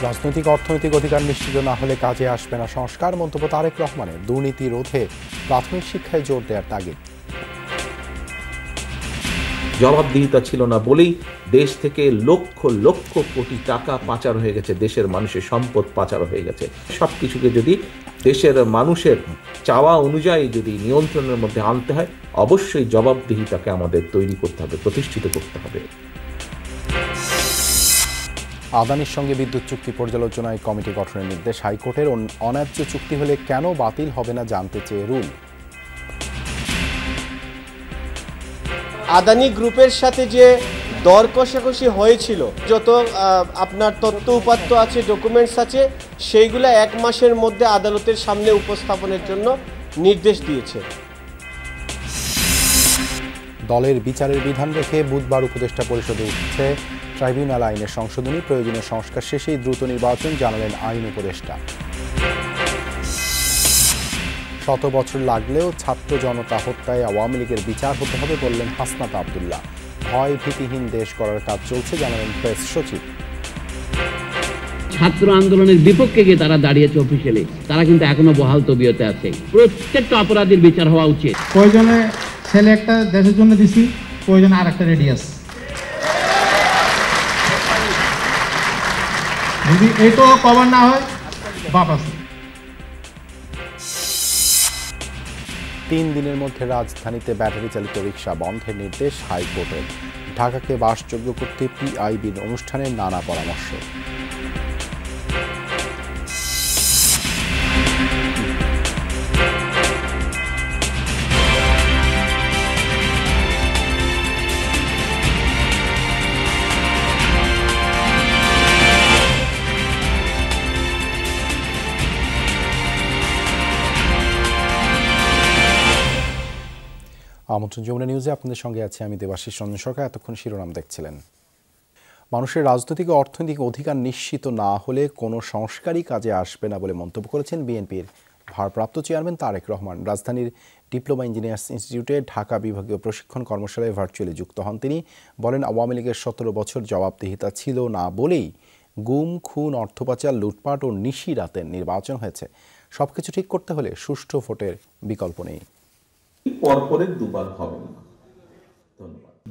রাজনৈতিক অর্থনৈতিক অধিকার নিশ্চিত না হলে কাজে আসবে না সংস্কার, মন্তব্য তারেক রহমানের। দুর্নীতি রোধে প্রাথমিক শিক্ষায় জোর দেওয়ার তাগিদ। জবাবদিহিতা ছিল না বলেই দেশ থেকে লক্ষ লক্ষ কোটি টাকা পাচার হয়ে গেছে, দেশের মানুষের সম্পদ পাচার হয়ে গেছে। সবকিছুকে যদি দেশের মানুষের চাওয়া অনুযায়ী যদি নিয়ন্ত্রণের মধ্যে আনতে হয়, অবশ্যই জবাবদিহিতাকে আমাদের তৈরি করতে হবে, প্রতিষ্ঠিত করতে হবে। আদানির সঙ্গে বিদ্যুৎ চুক্তি পর্যালোচনায় কমিটি গঠনের নির্দেশ হাইকোর্টের। অন্যায্য চুক্তি হলে কেন বাতিল হবে না জানতে চেয়ে রুল। আদানি গ্রুপের সাথে যে দর কষাকষি হয়েছিল, যত আপনার তথ্য উপাত্ত আছে, ডকুমেন্টস আছে, সেইগুলো 1 মাসের মধ্যে আদালতের সামনে উপস্থাপনের জন্য নির্দেশ দিয়েছে। দলের বিচারের বিধান রেখে বুধবার উপদেষ্টা পরিষদে উঠছে ট্রাইব্যুনাল আইনের সংশোধনী। প্রয়োজনীয় সংস্কার শেষেই দ্রুত নির্বাচন, জানালেন আইন উপদেষ্টা। 100 বছর লাগলেও ছাত্র জনতা হত্যায় আওয়ামী লীগের বিচার হতে হবে বললেন হাসনাত আব্দুল্লাহ। ভয় ভীতিহীন দেশ করার কাজ চলছে, জানালেন প্রেস সচিব। ছাত্র আন্দোলনের বিপক্ষে গিয়ে তারা দাঁড়িয়েছে অফিসিয়ালি, তারা কিন্তু এখনো বহাল তবিয়তে আছে। প্রত্যেকটা অপরাধীর বিচার হওয়া উচিত। প্রয়োজনে ছেলে একটা দেশের জন্য দিছি, প্রয়োজনে আর একটা রেডি আছে। যদি এটাও কভার না হয়, বাপ আছে। 3 দিনের মধ্যে রাজধানীতে ব্যাটারি চালিত রিকশা বন্ধের নির্দেশ হাইকোর্টের। ঢাকাকে বাসযোগ্য করতে পিআইবির অনুষ্ঠানে নানা পরামর্শ। আমন্ত্রণ যমুনা নিউজে আপনাদের সঙ্গে আছে আমি দেবাশিস রঞ্জন সরকার। এতক্ষণ শিরোনাম দেখছিলেন। মানুষের রাজনৈতিক ও অর্থনৈতিক অধিকার নিশ্চিত না হলে কোনো সংস্কারই কাজে আসবে না বলে মন্তব্য করেছেন বিএনপির ভারপ্রাপ্ত চেয়ারম্যান তারেক রহমান। রাজধানীর ডিপ্লোমা ইঞ্জিনিয়ার্স ইনস্টিটিউটে ঢাকা বিভাগীয় প্রশিক্ষণ কর্মশালায় ভার্চুয়ালি যুক্ত হন তিনি। বলেন, আওয়ামী লীগের 17 বছর জবাবদিহিতা ছিল না বলেই গুম, খুন, অর্থপাচার, লুটপাট ও নিশি রাতের নির্বাচন হয়েছে। সবকিছু ঠিক করতে হলে সুষ্ঠু ভোটের বিকল্প নেই। পরপরের দুবার হবে না।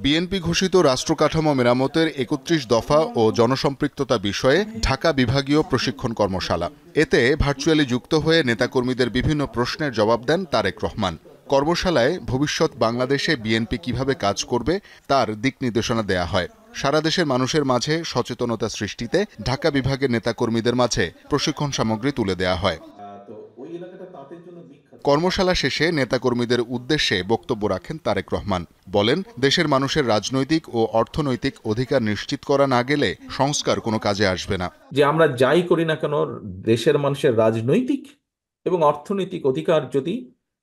বিএনপি ঘোষিত রাষ্ট্র কাঠামো মেরামতের 31 দফা ও জনসম্পৃক্ততা বিষয়ে ঢাকা বিভাগীয় প্রশিক্ষণ কর্মশালা। এতে ভার্চুয়ালি যুক্ত হয়ে নেতাকর্মীদের বিভিন্ন প্রশ্নের জবাব দেন তারেক রহমান। কর্মশালায় ভবিষ্যৎ বাংলাদেশে বিএনপি কিভাবে কাজ করবে তার দিক নির্দেশনা দেয়া হয়। সারা দেশের মানুষের মাঝে সচেতনতা সৃষ্টিতে ঢাকা বিভাগের নেতাকর্মীদের মাঝে প্রশিক্ষণ সামগ্রী তুলে দেয়া হয়। কর্মশালা শেষে নেতাকর্মীদের উদ্দেশ্যে বক্তব্য রাখেন তারেক রহমান। বলেন, দেশের মানুষের রাজনৈতিক ও অর্থনৈতিক অধিকার নিশ্চিত করা না গেলে সংস্কার কোনো কাজে আসবে না। যে আমরা যাই করি না কেন, দেশের মানুষের রাজনৈতিক এবং অর্থনৈতিক অধিকার যদি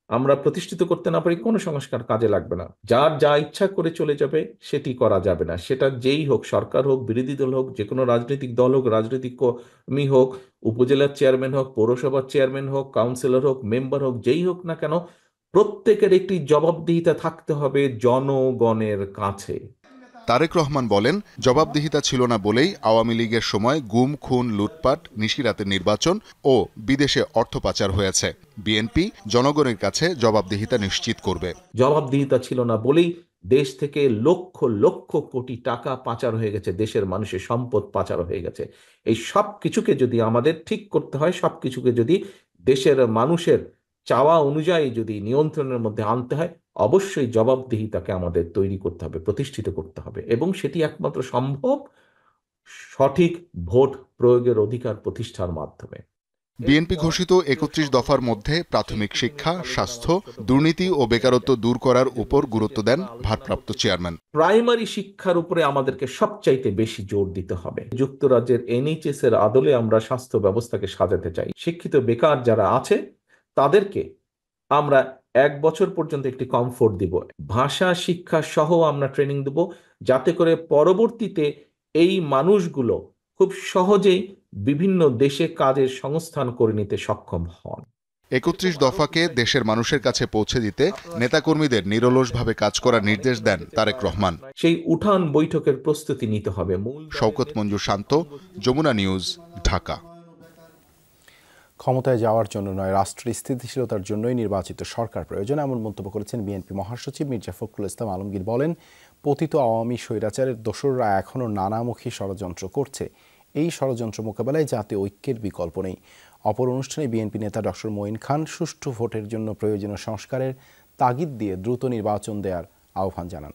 আমরা প্রতিষ্ঠিত করতে না পারি, কোনো সংস্কার কাজে লাগবে না। যার যা ইচ্ছা করে চলে যাবে সেটি করা যাবে না। সেটা যেই হোক, সরকার হোক, বিরোধী দল হোক, যে কোনো রাজনৈতিক দল হোক, রাজনৈতিক কর্মী হোক, উপজেলার চেয়ারম্যান হোক, পৌরসভার চেয়ারম্যান হোক, কাউন্সিলর হোক, মেম্বার হোক, যেই হোক না কেন, প্রত্যেকের একটি জবাবদিহিতা থাকতে হবে জনগণের কাছে। তারেক রহমান বলেন, জবাবদিহিতা ছিল না বলেই আওয়ামী লীগের সময় গুম, খুন, লুটপাট, নিশিরাতের নির্বাচন ও বিদেশে অর্থ পাচার হয়েছে। বিএনপি জনগণের কাছে জবাবদিহিতা নিশ্চিত করবে। জবাবদিহিতা ছিল না বলেই দেশ থেকে লক্ষ লক্ষ কোটি টাকা পাচার হয়ে গেছে, দেশের মানুষের সম্পদ পাচার হয়ে গেছে। এই সব কিছুকে যদি আমাদের ঠিক করতে হয়, সব কিছুকে যদি দেশের মানুষের চাওয়া অনুযায়ী যদি নিয়ন্ত্রণের মধ্যে আনতে হয়, অবশ্যই জবাবদিহিতাকে আমাদের তৈরি করতে হবে, প্রতিষ্ঠিত করতে হবে, এবং সেটি একমাত্র সম্ভব সঠিক ভোট প্রয়োগের অধিকার প্রতিষ্ঠার মাধ্যমে। বিএনপি ঘোষিত 31 দফার মধ্যে প্রাথমিক শিক্ষা, স্বাস্থ্য, দুর্নীতি ও বেকারত্ব দূর করার উপর গুরুত্ব দেন ভারপ্রাপ্ত চেয়ারম্যান। প্রাইমারি শিক্ষার উপরে আমাদেরকে সবচাইতে বেশি জোর দিতে হবে। যুক্তরাজ্যের NHS এর আদলে আমরা স্বাস্থ্য ব্যবস্থাকে সাজাতে চাই। শিক্ষিত বেকার যারা আছে তাদেরকে আমরা 1 বছর পর্যন্ত একটি কমফোর্ট দিব। ভাষা শিক্ষা সহ আমরা ট্রেনিং দেব, যাতে করে পরবর্তীতে এই মানুষগুলো খুব সহজেই বিভিন্ন দেশে কাজের সংস্থান করে নিতে সক্ষম হন। 31 দফাকে দেশের মানুষের কাছে পৌঁছে দিতে নেতাকর্মীদের নিরলসভাবে কাজ করার নির্দেশ দেন তারেক রহমান। সেই উঠান বৈঠকের প্রস্তুতি নিতে হবে। শওকত মঞ্জুর শান্ত, যমুনা নিউজ, ঢাকা। ক্ষমতায় যাওয়ার জন্য নয়, রাষ্ট্রের স্থিতিশীলতার জন্যই নির্বাচিত সরকার প্রয়োজন, এমন মন্তব্য করেছেন বিএনপি মহাসচিব মির্জা ফখরুল ইসলাম আলমগীর। বলেন, পতিত আওয়ামী স্বৈরাচারের দোসররা এখনও নানামুখী ষড়যন্ত্র করছে। এই ষড়যন্ত্র মোকাবেলায় জাতীয় ঐক্যের বিকল্প নেই। অপর অনুষ্ঠানে বিএনপি নেতা ডক্টর মঈন খান সুষ্ঠু ভোটের জন্য প্রয়োজনীয় সংস্কারের তাগিদ দিয়ে দ্রুত নির্বাচন দেওয়ার আহ্বান জানান।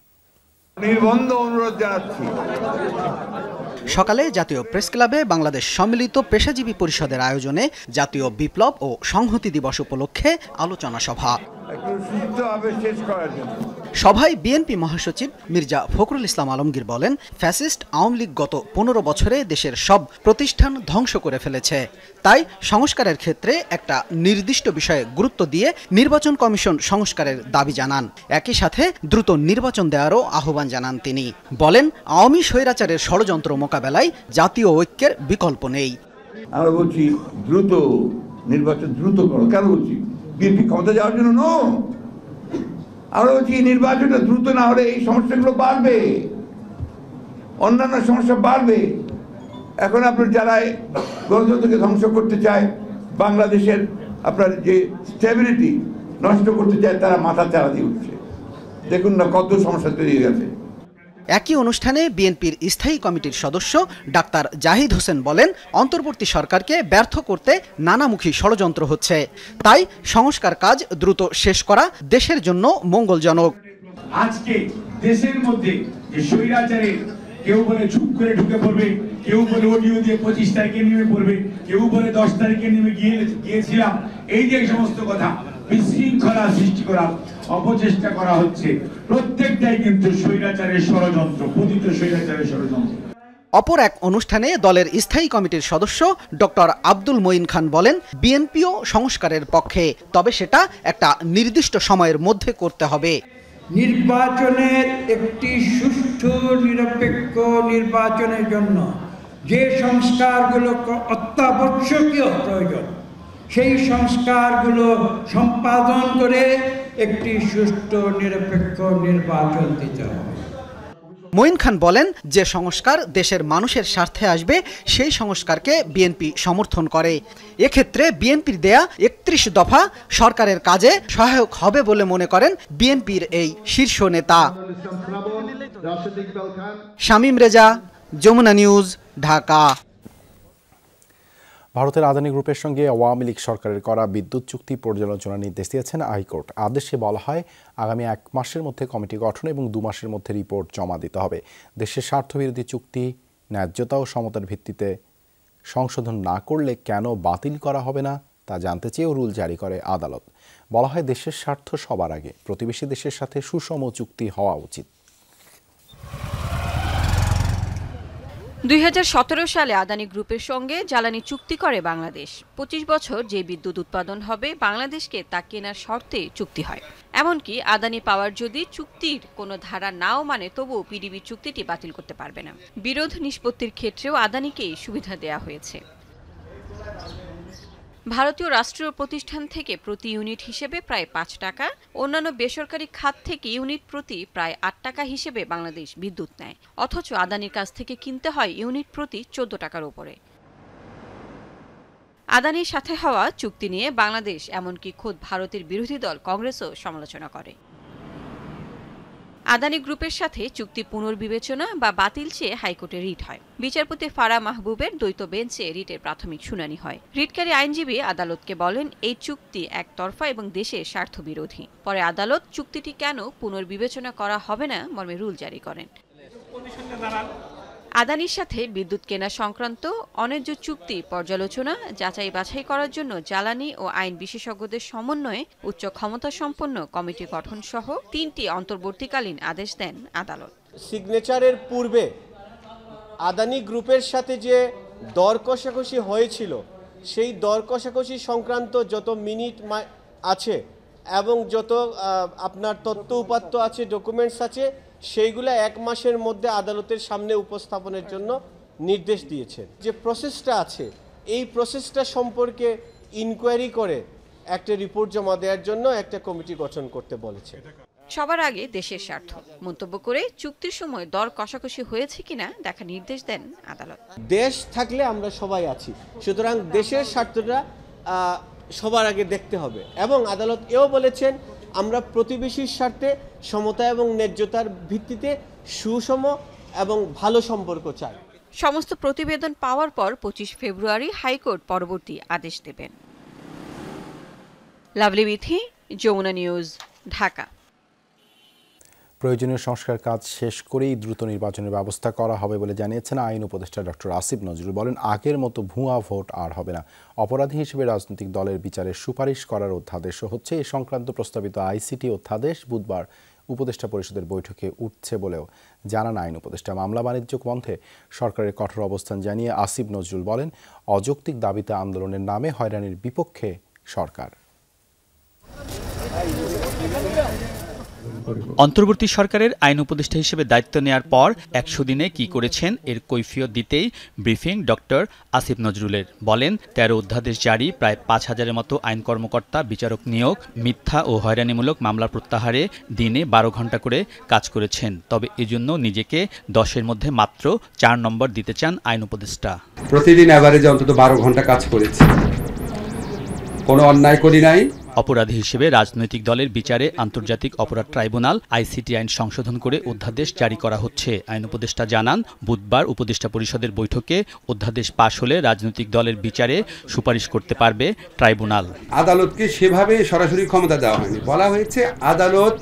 সকালে জাতীয় প্রেস ক্লাবে বাংলাদেশ সম্মিলিত পেশাজীবী পরিষদের আয়োজনে জাতীয় বিপ্লব ও সংহতি দিবস উপলক্ষে আলোচনা সভা। সভায় বিএনপি মহাসচিব মির্জা ফখরুল ইসলাম আলমগীর বলেন, ফ্যাসিস্ট আওয়ামী লীগ গত 15 বছরে দেশের সব প্রতিষ্ঠান ধ্বংস করে ফেলেছে। তাই সংস্কারের ক্ষেত্রে একটা নির্দিষ্ট বিষয়ে গুরুত্ব দিয়ে নির্বাচন কমিশন সংস্কারের দাবি জানান। একই সাথে দ্রুত নির্বাচন দেওয়ারও আহ্বান জানান তিনি। বলেন, আওয়ামী স্বৈরাচারের ষড়যন্ত্র মোকাবেলায় জাতীয় ঐক্যের বিকল্প নেই। আমরা বলছি দ্রুত নির্বাচন দ্রুত করো। কেন বলছি? বিএনপি ক্ষমতা যাওয়ার জন্য ন, আমরা বলছি নির্বাচনটা দ্রুত না হলে এই সমস্যাগুলো বাড়বে, অন্যান্য সমস্যা বাড়বে। এখন আপনার যারা গণতন্ত্রকে ধ্বংস করতে চায়, বাংলাদেশের আপনার যে স্টেবিলিটি নষ্ট করতে চায়, তারা মাথা চারা দিয়ে উঠছে। দেখুন না কত সমস্যা তৈরি হয়ে গেছে। একই অনুষ্ঠানে বিএনপির স্থায়ী কমিটির সদস্য ডাক্তার জাহিদ হোসেন বলেন, অন্তর্বর্তী সরকারকে ব্যর্থ করতে নানামুখী ষড়যন্ত্র হচ্ছে। তাই সংস্কার কাজ দ্রুত শেষ করা দেশের জন্য মঙ্গলজনক। আজকে দেশের মধ্যে যে স্বৈরাচারের কেউ বলে চুপ করে ঢুকে পড়বে, কেউ বলে অডিও দিয়ে 25 তারিখে নেমে পড়বে, কেউ বলে 10 তারিখে নেমে গিয়েছিলাম, এই যে সমস্ত কথা বিশৃঙ্খলা সৃষ্টি করা অপচেষ্টা করা হচ্ছে, প্রত্যেকটাই কিন্তু স্বৈরাচারের ষড়যন্ত্র, পতিত স্বৈরাচারের ষড়যন্ত্র। অপর এক অনুষ্ঠানে দলের স্থায়ী কমিটির সদস্য ডক্টর আব্দুল মঈন খান বলেন, বিএনপিও সংস্কারের পক্ষে, তবে সেটা একটা নির্দিষ্ট সময়ের মধ্যে করতে হবে। নির্বাচনের একটি সুষ্ঠু নিরপেক্ষ নির্বাচনের জন্য যে সংস্কারগুলো অত্যাবশ্যকীয় প্রয়োজন, সেই সংস্কারগুলো সম্পাদন করে একটি সুষ্ঠু নিরপেক্ষ নির্বাচন দিতে হবে। মঈন খান বলেন, যে সংস্কার দেশের মানুষের স্বার্থে আসবে সেই সংস্কারকে বিএনপি সমর্থন করে। এক্ষেত্রে বিএনপির দেয়া 31 দফা সরকারের কাজে সহায়ক হবে বলে মনে করেন বিএনপির এই শীর্ষ নেতা। শামীম রেজা, যমুনা নিউজ, ঢাকা। ভারতের আদানি গ্রুপের সঙ্গে আওয়ামী লীগ সরকারের করা বিদ্যুৎ চুক্তি পর্যালোচনার নির্দেশ দিয়েছেন হাইকোর্ট। আদেশে বলা হয়, আগামী 1 মাসের মধ্যে কমিটি গঠন এবং 2 মাসের মধ্যে রিপোর্ট জমা দিতে হবে। দেশের স্বার্থবিরোধী চুক্তি ন্যায্যতা ও সমতার ভিত্তিতে সংশোধন না করলে কেন বাতিল করা হবে না তা জানতে চেয়েও রুল জারি করে আদালত। বলা হয়, দেশের স্বার্থ সবার আগে, প্রতিবেশী দেশের সাথে সুষম চুক্তি হওয়া উচিত। 2017 সালে আদানি গ্রুপের সঙ্গে জ্বালানি চুক্তি করে বাংলাদেশ। 25 বছর যে বিদ্যুৎ উৎপাদন হবে বাংলাদেশকে তা কেনার শর্তে চুক্তি হয়। এমনকি আদানি পাওয়ার যদি চুক্তির কোনো ধারা নাও মানে, তবুও পিডিবি চুক্তিটি বাতিল করতে পারবে না। বিরোধ নিষ্পত্তির ক্ষেত্রেও আদানিকেই সুবিধা দেওয়া হয়েছে। ভারতীয় রাষ্ট্রীয় প্রতিষ্ঠান থেকে প্রতি ইউনিট হিসেবে প্রায় 5 টাকা, অন্যান্য বেসরকারি খাত থেকে ইউনিট প্রতি প্রায় 8 টাকা হিসেবে বাংলাদেশ বিদ্যুৎ নেয়। অথচ আদানির কাছ থেকে কিনতে হয় ইউনিট প্রতি 14 টাকার উপরে। আদানির সাথে হওয়া চুক্তি নিয়ে বাংলাদেশ, এমনকি খোদ ভারতের বিরোধী দল কংগ্রেসও সমালোচনা করে। আদানি গ্রুপের সাথে চুক্তি পুনর্বিবেচনা বা বাতিল চেয়ে হাইকোর্টে রিট হয়। বিচারপতি ফারা মাহবুবের দ্বৈত বেঞ্চে রিটের প্রাথমিক শুনানি হয়। রিটকারী আইনজীবী আদালতকে বলেন, এই চুক্তি একতরফা এবং দেশের স্বার্থ বিরোধী। পরে আদালত চুক্তিটি কেন পুনর্বিবেচনা করা হবে না মর্মে রুল জারি করেন। আদানির সাথে বিদ্যুৎ কেনা সংক্রান্ত অন্যায্য চুক্তি পর্যালোচনা যাচাই বাছাই করার জন্য জ্বালানি ও আইন বিশেষজ্ঞদের সমন্বয়ে উচ্চ ক্ষমতাসম্পন্ন কমিটি গঠন সহ 3টি অন্তর্বর্তীকালীন আদেশ দেন আদালত। সিগনেচারের পূর্বে আদানি গ্রুপের সাথে যে দর কষাকষি হয়েছিল, সেই দর কষাকষি সংক্রান্ত যত মিনিট আছে এবং যত আপনার তথ্য উপাত্ত আছে, ডকুমেন্টস আছে, সেইগুলো 1 মাসের মধ্যে আদালতের সামনে উপস্থাপনের জন্য নির্দেশ দিয়েছে। যে প্রসেসটা আছে, এই প্রসেসটা সম্পর্কে ইনকোয়ারি করে একটা রিপোর্ট জমা দেওয়ার জন্য একটা কমিটি গঠন করতে বলেছে। সবার আগে দেশের স্বার্থ মন্তব্য করে চুক্তির সময় দর কষাকষি হয়েছে কিনা দেখা নির্দেশ দেন আদালত। দেশ থাকলে আমরা সবাই আছি, সুতরাং দেশের স্বার্থটা সবার আগে দেখতে হবে। এবং আদালত এও বলেছেন আমরা প্রতিবেশীর স্বার্থে সমতা এবং ন্যায্যতার ভিত্তিতে সুষম এবং ভালো সম্পর্ক চাই। সমস্ত প্রতিবেদন পাওয়ার পর 25 ফেব্রুয়ারি হাইকোর্ট পরবর্তী আদেশ দেবেন। লাভলি বিথি, যমুনা নিউজ, ঢাকা। প্রয়োজনীয় সংস্কার কাজ শেষ করেই দ্রুত নির্বাচনের ব্যবস্থা করা হবে বলে জানিয়েছেন আইন উপদেষ্টা ডক্টর আসিফ নজরুল। বলেন, আগের মতো ভুয়া ভোট আর হবে না। অপরাধী হিসেবে রাজনৈতিক দলের বিচারের সুপারিশ করার অধ্যাদেশও হচ্ছে। এ সংক্রান্ত প্রস্তাবিত আইসিটি অধ্যাদেশ বুধবার উপদেষ্টা পরিষদের বৈঠকে উঠছে বলেও জানান আইন উপদেষ্টা। মামলা বাণিজ্য বন্ধে সরকারের কঠোর অবস্থান জানিয়ে আসিফ নজরুল বলেন, অযৌক্তিক দাবিতে আন্দোলনের নামে হয়রানির বিপক্ষে সরকার। অন্তর্বর্তী সরকারের আইন উপদেষ্টা হিসেবে দায়িত্ব নেয়ার পর 100 দিনে কি করেছেন এর কৈফিয়ত দিতেই ব্রিফিং ডক্টর আসিফ নজরুলের। বলেন, 13 অধ্যাদেশ জারি, প্রায় 5000-এর মতো আইন কর্মকর্তা বিচারক নিয়োগ, মিথ্যা ও হয়রানিমূলক মামলা প্রত্যাহারে দিনে 12 ঘণ্টা করে কাজ করেছেন। তবে এজন্য নিজেকে 10-এর মধ্যে মাত্র 4 নম্বর দিতে চান আইন উপদেষ্টা। প্রতিদিন এভারেজে অন্তত 12 ঘণ্টা কাজ করেছি, কোনো অন্যায় করি নাই। অপরাধী হিসেবে রাজনৈতিক দলের বিচারে আন্তর্জাতিক অপরাধ ট্রাইব্যুনাল আইসিটি আইন সংশোধন করে অধ্যাদেশ জারি করা হচ্ছে। আইন উপদেষ্টা জানান, বুধবার উপদেষ্টা পরিষদের বৈঠকে অধ্যাদেশ পাশ হলে রাজনৈতিক দলের বিচারে সুপারিশ করতে পারবে ট্রাইব্যুনাল। আদালতকে সেভাবে সরাসরি ক্ষমতা দেওয়া হয়নি, বলা হয়েছে আদালত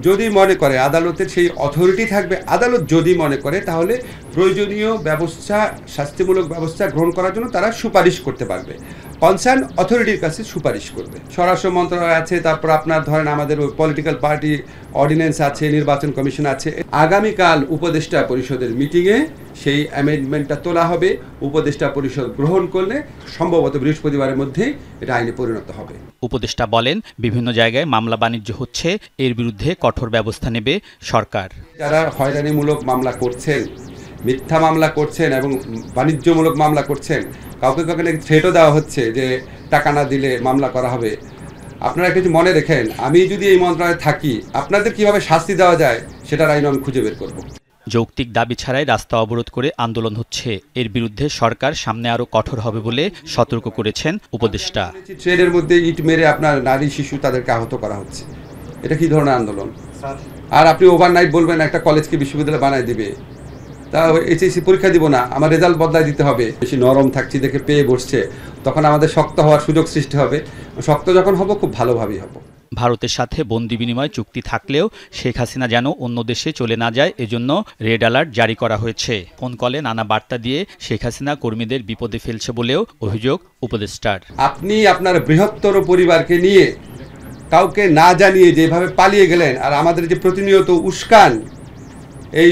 যদি মনে করে, আদালতের সেই অথরিটি থাকবে, আদালত যদি মনে করে তাহলে প্রয়োজনীয় ব্যবস্থা, শাস্তিমূলক ব্যবস্থা গ্রহণ করার জন্য তারা সুপারিশ করতে পারবে, কনসার্ন অথরিটির কাছে সুপারিশ করবে। স্বরাষ্ট্র মন্ত্রণালয় আছে, তারপর আপনার ধরেন আমাদের পলিটিক্যাল পার্টি অর্ডিন্যান্স আছে, নির্বাচন কমিশন আছে। আগামীকাল উপদেষ্টা পরিষদের মিটিংয়ে সেই অ্যামেন্ডমেন্টটা তোলা হবে। উপদেষ্টা পরিষদ গ্রহণ করলে সম্ভবত বৃহস্পতিবারের মধ্যেই এটা আইনে পরিণত হবে। উপদেষ্টা বলেন, বিভিন্ন জায়গায় মামলা বাণিজ্য হচ্ছে, এর বিরুদ্ধে কঠোর ব্যবস্থা নেবে সরকার। যারা হয়রানিমূলক মামলা করছেন, মিথ্যা মামলা করছেন এবং বাণিজ্যমূলক মামলা করছেন, কাউকে কাউকে থ্রেটও দেওয়া হচ্ছে যে টাকা না দিলে মামলা করা হবে। আপনারা কিছু মনে রেখেন, আমি যদি এই মন্ত্রণালয়ে থাকি, আপনাদের কিভাবে শাস্তি দেওয়া যায় সেটার আইন আমি খুঁজে বের করব। যৌক্তিক দাবি ছাড়াই রাস্তা অবরোধ করে আন্দোলন হচ্ছে, এর বিরুদ্ধে সরকার সামনে আরো কঠোর হবে বলে সতর্ক করেছেন উপদেষ্টা। ট্রেনের মধ্যে ইট মেরে আপনার নারী শিশু তাদেরকে আহত করা হচ্ছে, এটা কি ধরনের আন্দোলন? আর আপনি ওভারনাইট বলবেন একটা কলেজকে বিশ্ববিদ্যালয় বানায় দিবে, তা এইচএসসি পরীক্ষা দিব না, আমার রেজাল্ট বদলায় দিতে হবে। বেশি নরম থাকছি দেখে পেয়ে বসছে, তখন আমাদের শক্ত হওয়ার সুযোগ সৃষ্টি হবে। শক্ত যখন হব, খুব ভালোভাবেই হব। ভারতের সাথে বন্দি বিনিময় চুক্তি থাকলেও শেখ হাসিনা যেন অন্য দেশে চলে না যায়, এজন্য রেড অ্যালার্ট জারি করা হয়েছে। ফোন কলে নানা বার্তা দিয়ে শেখ হাসিনা কর্মীদের বিপদে ফেলছে বলেও অভিযোগ উপদেষ্টার। আপনি আপনার বৃহত্তর পরিবারকে নিয়ে কাউকে না জানিয়ে যেভাবে পালিয়ে গেলেন, আর আমাদের যে প্রতিনিয়ত উস্কান, এই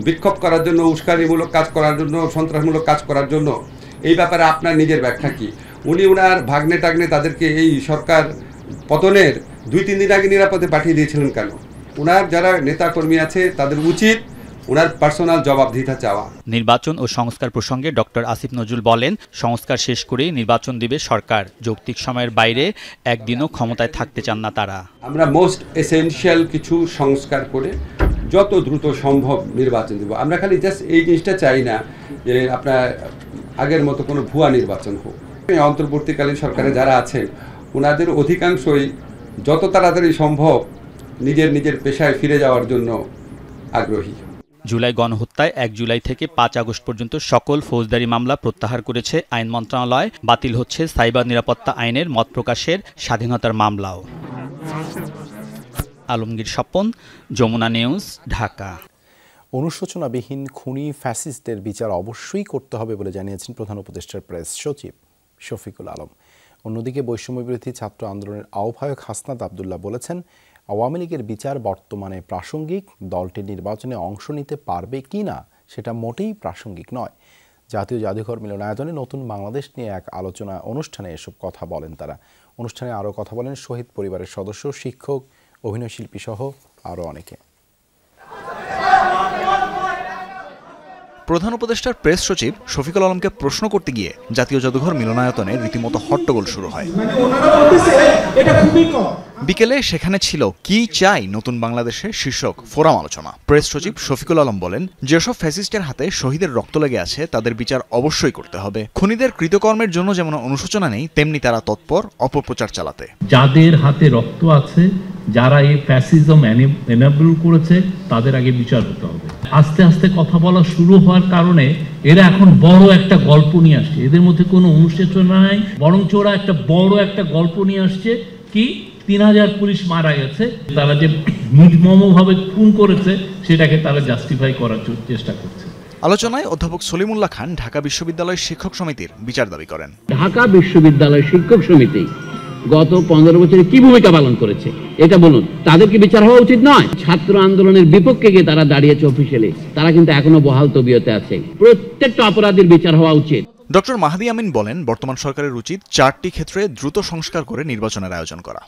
বিক্ষোভ করার জন্য, উস্কানিমূলক কাজ করার জন্য, সন্ত্রাসমূলক কাজ করার জন্য, এই ব্যাপারে আপনার নিজের ব্যাখ্যা কি? উনি ওনার ভাগ্নে টাগ্নে তাদেরকে এই সরকার পতনের 2-3 দিন আগে নিরাপদে পাঠিয়ে দিয়েছিলেন কেন? ওনার যারা নেতাকর্মী আছে তাদের উচিত ওনার পার্সোনাল জবাবদিহিতা চাওয়া। নির্বাচন ও সংস্কার প্রসঙ্গে ডক্টর আসিফ নজরুল বলেন, সংস্কার শেষ করেই নির্বাচন দিবে সরকার। যৌক্তিক সময়ের বাইরে একদিনও ক্ষমতায় থাকতে চান না তারা। আমরা মোস্ট এসেনশিয়াল কিছু সংস্কার করে যত দ্রুত সম্ভব নির্বাচন দেব। আমরা খালি জাস্ট এই জিনিসটা চাই না যে আপনার আগের মতো কোনো ভুয়া নির্বাচন হোক। অন্তর্বর্তীকালীন সরকারে যারা আছেন ওনাদের অধিকাংশই যত তাড়াতাড়ি সম্ভব নিজের নিজের পেশায় ফিরে যাওয়ার জন্য আগ্রহী। জুলাই গণহত্যায় 1 জুলাই থেকে 5 আগস্ট পর্যন্ত সকল ফৌজদারি মামলা প্রত্যাহার করেছে আইন মন্ত্রণালয়। বাতিল হচ্ছে সাইবার নিরাপত্তা আইনের মত প্রকাশের স্বাধীনতার মামলাও। আলমগীর স্বপন, যমুনা নিউজ, ঢাকা। অনুশোচনাবিহীন খুনি ফ্যাসিস্টদের বিচার অবশ্যই করতে হবে বলে জানিয়েছেন প্রধান উপদেষ্টার প্রেস সচিব শফিকুল আলম। অন্যদিকে বৈষম্যবিরোধী ছাত্র আন্দোলনের আহ্বায়ক হাসনাত আবদুল্লাহ বলেছেন, আওয়ামী লীগের বিচার বর্তমানে প্রাসঙ্গিক, দলটি নির্বাচনে অংশ নিতে পারবে কি না সেটা মোটেই প্রাসঙ্গিক নয়। জাতীয় জাদুঘর মিলনায়তনে নতুন বাংলাদেশ নিয়ে এক আলোচনা অনুষ্ঠানে এসব কথা বলেন তারা। অনুষ্ঠানে আরও কথা বলেন শহীদ পরিবারের সদস্য, শিক্ষক, অভিনয়শিল্পী সহ আরও অনেকে। প্রধান উপদেষ্টার প্রেস সচিব শফিকুল আলমকে প্রশ্ন করতে গিয়ে জাতীয় জাদুঘর মিলনায়তনে রীতিমতো হট্টগোল শুরু হয়। বিকেলে সেখানে ছিল কি চাই নতুন বাংলাদেশের শীর্ষক ফোরাম আলোচনা। প্রেস সচিব শফিকুল আলম বলেন, যেসব ফ্যাসিস্টের হাতে শহীদের রক্ত লেগে আছে তাদের বিচার অবশ্যই করতে হবে। খুনিদের কৃতকর্মের জন্য যেমন অনুশোচনা নেই, তেমনি তারা তৎপর অপপ্রচার চালাতে। যাদের হাতে রক্ত আছে, যারা এই ফ্যাসিজম এনেবল করেছে, তাদের আগে বিচার হতে হবে। আস্তে আস্তে কথা বলা শুরু হওয়ার কারণে এরা এখন বড় একটা গল্প নিয়ে আসছে। এদের মধ্যে কোনো অনুশোচনা নাই, বরঞ্চ ওরা একটা বড় একটা গল্প নিয়ে আসছে। কি 3000 পুলিশ মারা গেছে, তারা যে নির্মমভাবে খুন করেছে সেটাকে তারা জাস্টিফাই করার চেষ্টা করছে। আলোচনায় অধ্যাপক সলিমুল্লাহ খান ঢাকা বিশ্ববিদ্যালয় শিক্ষক সমিতির বিচার দাবি করেন। ঢাকা বিশ্ববিদ্যালয় শিক্ষক সমিতি গত 15 বছরে কি ভূমিকা পালন করেছে এটা বলুন। তাদের কি বিচার হওয়া উচিত নয়? ছাত্র আন্দোলনের বিপক্ষে গিয়ে তারা দাঁড়িয়েছে অফিসিয়ালি, তারা কিন্তু এখনো বহাল তবিয়তে আছে। প্রত্যেকটা অপরাধীর বিচার হওয়া উচিত। ডক্টর মাহাদি আমিন বলেন, বর্তমান সরকারের উচিত 4টি ক্ষেত্রে দ্রুত সংস্কার করে নির্বাচনের আয়োজন করা।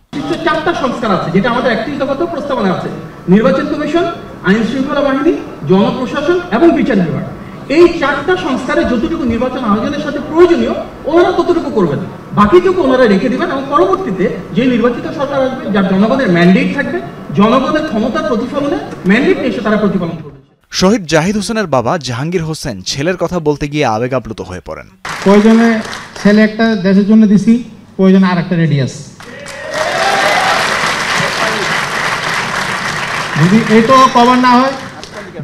4টা সংস্কার আছে, যেটা আমাদের 31 দফাতে প্রস্তাবনা আছে: নির্বাচন কমিশন, আইন শৃঙ্খলা বাহিনী, জনপ্রশাসন এবং বিচার বিভাগ। এই 4টা সংস্কারে যতটুকু নির্বাচন আয়োজনের সাথে প্রয়োজনীয় ওনারা ততটুকু করবেন, বাকিটুকু ওনারা রেখে দিবেন এবং পরবর্তীতে যে নির্বাচিত সরকার আসবে, যার জনগণের ম্যান্ডেট থাকবে, জনগণের ক্ষমতার প্রতিফলনে ম্যান্ডেট এসে তারা প্রতিপালন করবে। শহীদ জাহিদ হোসেনের বাবা জাহাঙ্গীর হোসেন ছেলের কথা বলতে গিয়ে আবেগ আপ্লুত হয়ে পড়েন। প্রয়োজনে ছেলে একটা দেশের জন্য দিছি, প্রয়োজনে আর একটা রেডিয়াস। যদি এটাও কভার না হয়,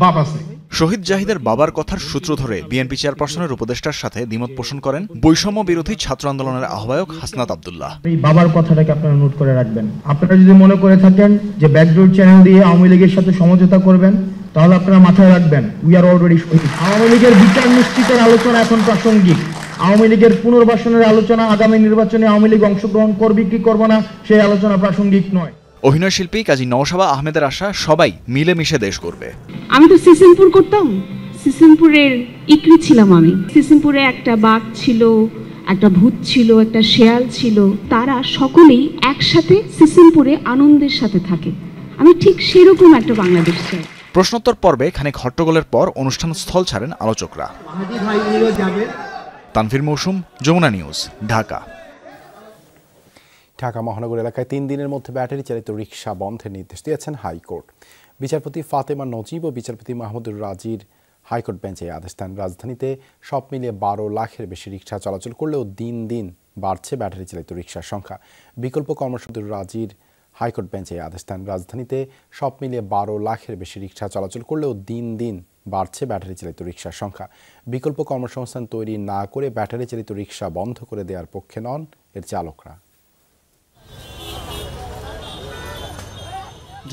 বাপ আছে। শহীদ জাহিদের বাবার কথার সূত্র ধরে বিএনপি চেয়ারপারসনের উপদেষ্টার সাথে দ্বিমত পোষণ করেন বৈষম্য বিরোধী ছাত্র আন্দোলনের আহ্বায়ক হাসনাত আব্দুল্লাহ। এই বাবার কথাটাকে আপনারা নোট করে রাখবেন। আপনারা যদি মনে করে থাকেন যে ব্যাকডোর চ্যানেল দিয়ে আওয়ামী লীগের সাথে সমঝোতা করবেন, তাহলে আপনারা মাথায় রাখবেন, উই আর অলরেডি শহীদ। আওয়ামী লীগের বিচার নিশ্চিতের আলোচনা এখন প্রাসঙ্গিক। আওয়ামী লীগের পুনর্বাসনের আলোচনা, আগামী নির্বাচনে আওয়ামী লীগ অংশগ্রহণ করবে কি করবে না সেই আলোচনা প্রাসঙ্গিক নয়। অভিনয় শিল্পী কাজী নওশাবা আহমেদের আশা, সবাই মিলেমিশে দেশ করবে। আমি তো সিসিমপুর করতাম, সিসিমপুরের ইকরি ছিলাম আমি। সিসিমপুরে একটা বাঘ ছিল, একটা ভূত ছিল, একটা শেয়াল ছিল, তারা সকলেই একসাথে সিসিমপুরে আনন্দের সাথে থাকে। আমি ঠিক সেরকম একটা বাংলাদেশ চাই। প্রশ্নোত্তর পর্বে খানিক হট্টগোলের পর অনুষ্ঠান স্থল ছাড়েন আলোচকরা। তানভীর মৌসুম, যমুনা নিউজ, ঢাকা। ঢাকা মহানগর এলাকায় 3 দিনের মধ্যে ব্যাটারি চালিত রিকশা বন্ধের নির্দেশ দিয়েছেন হাইকোর্ট। বিচারপতি ফাতেমা নজিব ও বিচারপতি মাহমুদুর রাজির হাইকোর্ট বেঞ্চে আদেশ দেন। রাজধানীতে সব মিলিয়ে 12 লাখের বেশি রিকশা চলাচল করলেও দিন দিন বাড়ছে ব্যাটারি চালিত রিকশার সংখ্যা। বিকল্প কর্মসূচির রাজির হাইকোর্ট বেঞ্চে আদেশ দেন। রাজধানীতে সব মিলিয়ে 12 লাখের বেশি রিকশা চলাচল করলেও দিন দিন বাড়ছে ব্যাটারি চালিত রিকশার সংখ্যা। বিকল্প কর্মসংস্থান তৈরি না করে ব্যাটারি চালিত রিকশা বন্ধ করে দেওয়ার পক্ষে নন এর চালকরা।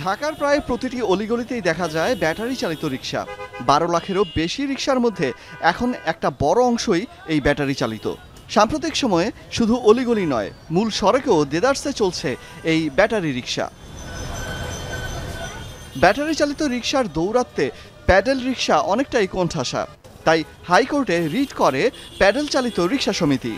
ঢাকার প্রায় প্রতিটি অলিগলিতেই দেখা যায় ব্যাটারি চালিত রিকশা। 12 লাখেরও বেশি রিকশার মধ্যে এখন একটা বড় অংশই এই ব্যাটারি চালিত। সাম্প্রতিক সময়ে শুধু অলিগলি নয়, মূল সড়কেও দেদারসে চলছে এই ব্যাটারি রিকশা। ব্যাটারি চালিত রিকশার দৌরাত্মে প্যাডেল রিকশা অনেকটাই কোণঠাসা। তাই হাইকোর্টে রিট করে প্যাডেল চালিত রিকশা সমিতি।